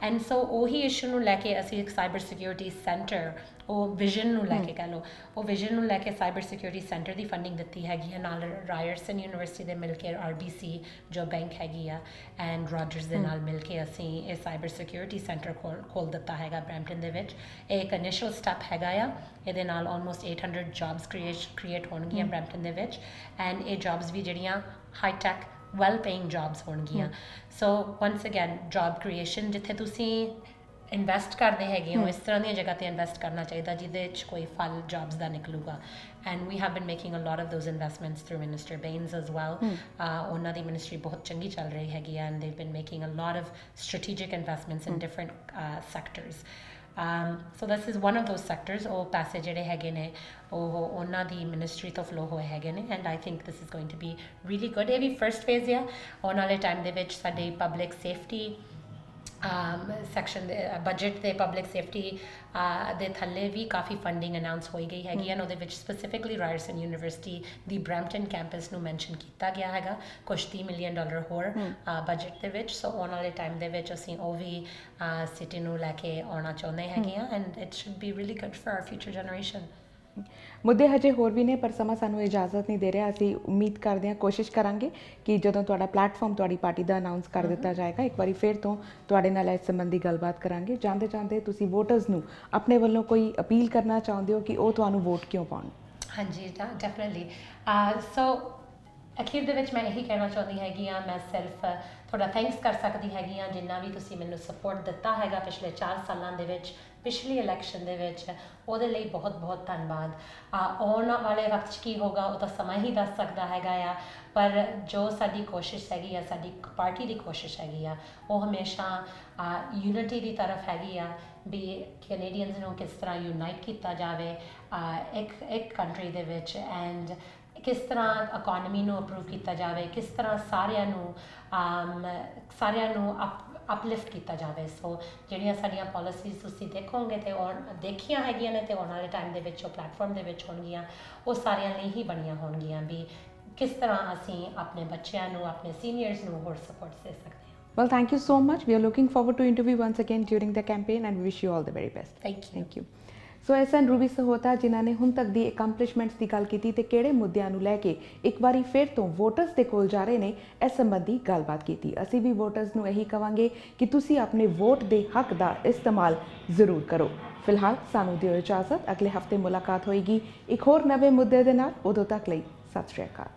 ਐਂਡ ਸੋ ਉਹੀ ਇਸ਼ੂ ਨੂੰ ਲੈ ਕੇ ਅਸੀਂ ਇੱਕ ਸਾਈਬਰ ਸਿਕਿਉਰਿਟੀ ਸੈਂਟਰ, ਉਹ ਵਿਜ਼ਨ ਨੂੰ ਲੈ ਕੇ ਕਹਿ ਲਓ, ਉਹ ਵਿਜ਼ਨ ਨੂੰ ਲੈ ਕੇ ਸਾਈਬਰ ਸਿਕਿਉਰਿਟੀ ਸੈਂਟਰ ਦੀ ਫੰਡਿੰਗ ਦਿੱਤੀ ਹੈਗੀ ਹੈ ਨਾਲ ਰਾਇਰਸਨ ਯੂਨੀਵਰਸਿਟੀ ਦੇ ਮਿਲ ਕੇ RBC ਜੋ ਬੈਂਕ ਹੈਗੀ ਆ ਐਂਡ ਰੋਜਰਸ ਦੇ ਨਾਲ ਮਿਲ ਕੇ ਅਸੀਂ ਇਹ ਸਾਈਬਰ ਸਿਕਿਉਰਿਟੀ ਸੈਂਟਰ ਖੋਲ੍ਹ ਦਿੱਤਾ ਹੈਗਾ ਬਰੈਂਪਟਨ ਦੇ ਵਿੱਚ। ਇਹ ਇੱਕ ਇਨੀਸ਼ੀਅਲ ਸਟੈਪ ਹੈਗਾ ਆ, ਇਹਦੇ ਨਾਲ ਆਲਮੋਸਟ 800 ਜੌਬਸ ਕ੍ਰੀਏਟ ਹੋਣਗੀਆਂ ਬਰੈਂਪਟਨ ਦੇ ਵਿੱਚ ਐਂਡ ਇਹ ਜੌਬਸ ਵੀ ਜਿਹੜੀਆਂ ਹਾਈਟੈਕ ਵੈਲ ਪੇਇੰਗ ਜੌਬਸ ਹੋਣਗੀਆਂ। ਸੋ ਵਨਸ ਅਗੇਨ ਜੌਬ ਕ੍ਰੀਏਸ਼ਨ, ਜਿੱਥੇ ਤੁਸੀਂ ਇਨਵੈਸਟ ਕਰਦੇ ਹੈਗੇ ਹੋ ਇਸ ਤਰ੍ਹਾਂ ਦੀਆਂ ਜਗ੍ਹਾ 'ਤੇ ਇਨਵੈਸਟ ਕਰਨਾ ਚਾਹੀਦਾ ਜਿਹਦੇ 'ਚ ਕੋਈ ਫਲ ਜੌਬਸ ਦਾ ਨਿਕਲੂਗਾ। And we have been making a lot of those investments through minister Bains as well. ਉਹਨਾਂ ਦੀ ਮਿਨਿਸਟਰੀ ਬਹੁਤ ਚੰਗੀ ਚੱਲ ਰਹੀ ਹੈਗੀ and they been making a lot of strategic investments in different sectors. So this is one of those sectors. ਉਹ ਪੈਸੇ ਜਿਹੜੇ ਹੈਗੇ ਨੇ ਉਹ ਉਹਨਾਂ ਦੀ ਮਿਨਿਸਟਰੀ ਤੋਂ ਫਲੋ ਹੋਏ ਹੈਗੇ ਨੇ and I think this is going to be really good. ਇਹ ਵੀ ਫਰਸਟ ਫੇਜ਼ ਆ। ਆਉਣ ਵਾਲੇ ਟਾਈਮ ਦੇ ਵਿੱਚ ਸਾਡੀ ਪਬਲਿਕ ਸੇਫਟੀ ਸੈਕਸ਼ਨ ਦੇ ਬਜਟ ਦੇ ਪਬਲਿਕ ਸੇਫਟੀ ਦੇ ਥੱਲੇ ਵੀ ਕਾਫੀ ਫੰਡਿੰਗ ਅਨਾਊਂਸ ਹੋਈ ਗਈ ਹੈਗੀ ਐਂਡ ਉਹਦੇ ਵਿੱਚ ਸਪੈਸੀਫਿਕਲੀ ਰਾਇਰਸਨ ਯੂਨੀਵਰਸਿਟੀ ਦੀ ਬਰੈਂਪਟਨ ਕੈਂਪਸ ਨੂੰ ਮੈਂਸ਼ਨ ਕੀਤਾ ਗਿਆ ਹੈਗਾ ਕੁਝ $30 ਮਿਲੀਅਨ ਹੋਰ ਬਜਟ ਦੇ ਵਿੱਚ। ਸੋ ਆਉਣ ਵਾਲੇ ਟਾਈਮ ਦੇ ਵਿੱਚ ਅਸੀਂ ਉਹ ਵੀ ਸਿਟੀ ਨੂੰ ਲੈ ਕੇ ਆਉਣਾ ਚਾਹੁੰਦੇ ਹੈਗੇ ਆ and it should be really good for hour future generation. ਮੁੱਦੇ ਹਜੇ ਹੋਰ ਵੀ ਨੇ ਪਰ ਸਮਾਂ ਸਾਨੂੰ ਇਜਾਜ਼ਤ ਨਹੀਂ ਦੇ ਰਿਹਾ। ਅਸੀਂ ਉਮੀਦ ਕਰਦੇ ਹਾਂ, ਕੋਸ਼ਿਸ਼ ਕਰਾਂਗੇ ਕਿ ਜਦੋਂ ਤੁਹਾਡਾ ਪਲੈਟਫਾਰਮ ਤੁਹਾਡੀ ਪਾਰਟੀ ਦਾ ਅਨਾਊਂਸ ਕਰ ਦਿੱਤਾ ਜਾਏਗਾ ਇੱਕ ਵਾਰੀ ਫਿਰ ਤੋਂ ਤੁਹਾਡੇ ਨਾਲ ਇਸ ਸੰਬੰਧੀ ਗੱਲਬਾਤ ਕਰਾਂਗੇ। ਜਾਂਦੇ ਜਾਂਦੇ ਤੁਸੀਂ ਵੋਟਰਸ ਨੂੰ ਆਪਣੇ ਵੱਲੋਂ ਕੋਈ ਅਪੀਲ ਕਰਨਾ ਚਾਹੁੰਦੇ ਹੋ ਕਿ ਉਹ ਤੁਹਾਨੂੰ ਵੋਟ ਕਿਉਂ ਪਾਉਣ? ਹਾਂਜੀ ਡੈਫੀਨਿਟਲੀ। ਸੋ ਅਖੀਰ ਦੇ ਵਿੱਚ ਮੈਂ ਇਹੀ ਕਹਿਣਾ ਚਾਹੁੰਦੀ ਹੈਗੀ ਆ, ਮੈਂ ਸਿਰਫ ਤੁਹਾਡਾ ਥੈਂਕਸ ਕਰ ਸਕਦੀ ਹੈਗੀ ਆ ਜਿੰਨਾ ਵੀ ਤੁਸੀਂ ਮੈਨੂੰ ਸਪੋਰਟ ਦਿੱਤਾ ਹੈਗਾ ਪਿਛਲੇ 4 ਸਾਲਾਂ ਦੇ ਵਿੱਚ, ਪਿਛਲੀ ਇਲੈਕਸ਼ਨ ਦੇ ਵਿੱਚ, ਉਹਦੇ ਲਈ ਬਹੁਤ ਬਹੁਤ ਧੰਨਵਾਦ। ਆਉਣ ਵਾਲੇ ਵਕਤ 'ਚ ਕੀ ਹੋਗਾ ਉਹ ਤਾਂ ਸਮਾਂ ਹੀ ਦੱਸ ਸਕਦਾ ਹੈਗਾ ਆ, ਪਰ ਜੋ ਸਾਡੀ ਕੋਸ਼ਿਸ਼ ਹੈਗੀ ਆ, ਸਾਡੀ ਪਾਰਟੀ ਦੀ ਕੋਸ਼ਿਸ਼ ਹੈਗੀ ਆ, ਉਹ ਹਮੇਸ਼ਾ ਯੂਨਿਟੀ ਦੀ ਤਰਫ ਹੈਗੀ ਆ ਵੀ ਕੈਨੇਡੀਅਨਸ ਨੂੰ ਕਿਸ ਤਰ੍ਹਾਂ ਯੂਨਾਈਟ ਕੀਤਾ ਜਾਵੇ ਇੱਕ ਕੰਟਰੀ ਦੇ ਵਿੱਚ ਐਂਡ ਕਿਸ ਤਰ੍ਹਾਂ ਇਕੋਨਮੀ ਨੂੰ ਅਪਰੂਵ ਕੀਤਾ ਜਾਵੇ, ਕਿਸ ਤਰ੍ਹਾਂ ਸਾਰਿਆਂ ਨੂੰ ਅਪਲਿਫਟ ਕੀਤਾ ਜਾਵੇ। ਸੋ ਜਿਹੜੀਆਂ ਸਾਡੀਆਂ ਪਾਲਿਸੀਜ਼ ਤੁਸੀਂ ਦੇਖੋਗੇ ਤੇ ਦੇਖੀਆਂ ਹੈਗੀਆਂ ਨੇ ਤੇ ਆਉਣ ਵਾਲੇ ਟਾਈਮ ਦੇ ਵਿੱਚ ਉਹ ਪਲੈਟਫਾਰਮ ਦੇ ਵਿੱਚ ਹੋਣਗੀਆਂ, ਉਹ ਸਾਰਿਆਂ ਲਈ ਹੀ ਬਣੀਆਂ ਹੋਣਗੀਆਂ ਵੀ ਕਿਸ ਤਰ੍ਹਾਂ ਅਸੀਂ ਆਪਣੇ ਬੱਚਿਆਂ ਨੂੰ, ਆਪਣੇ ਸੀਨੀਅਰਸ ਨੂੰ ਹੋਰ ਸਪੋਰਟ ਦੇ ਸਕਦੇ ਹਾਂ। Well, thank you so much. We are looking forward to interview once again during the campaign and we wish you all the very best. Thank you. ਸੋ ਇਹ ਸਨ ਰੂਬੀ ਸਹੋਤਾ ਜਿਨ੍ਹਾਂ ਨੇ ਹੁਣ ਤੱਕ ਦੀ ਅਕੰਪਲਿਸ਼ਮੈਂਟਸ ਦੀ ਗੱਲ ਕੀਤੀ ਤੇ ਕਿਹੜੇ ਮੁੱਦਿਆਂ ਨੂੰ ਲੈ ਕੇ ਇੱਕ ਵਾਰੀ ਫਿਰ ਤੋਂ ਵੋਟਰਸ ਦੇ ਕੋਲ ਜਾ ਰਹੇ ਨੇ ਇਸ ਸੰਬੰਧੀ ਗੱਲਬਾਤ ਕੀਤੀ। ਅਸੀਂ ਵੀ ਵੋਟਰਸ ਨੂੰ ਇਹੀ ਕਵਾਂਗੇ ਕਿ ਤੁਸੀਂ ਆਪਣੇ ਵੋਟ ਦੇ ਹੱਕ ਦਾ ਇਸਤੇਮਾਲ ਜ਼ਰੂਰ ਕਰੋ। ਫਿਲਹਾਲ ਸਾਨੂੰ ਦਿਓ ਇਜਾਜ਼ਤ, ਅਗਲੇ ਹਫਤੇ ਮੁਲਾਕਾਤ ਹੋਏਗੀ ਇੱਕ ਹੋਰ ਨਵੇਂ ਮੁੱਦੇ ਦੇ ਨਾਲ। ਉਦੋਂ ਤੱਕ ਲਈ ਸਤਿ ਸ਼੍ਰੀ ਅਕਾਲ।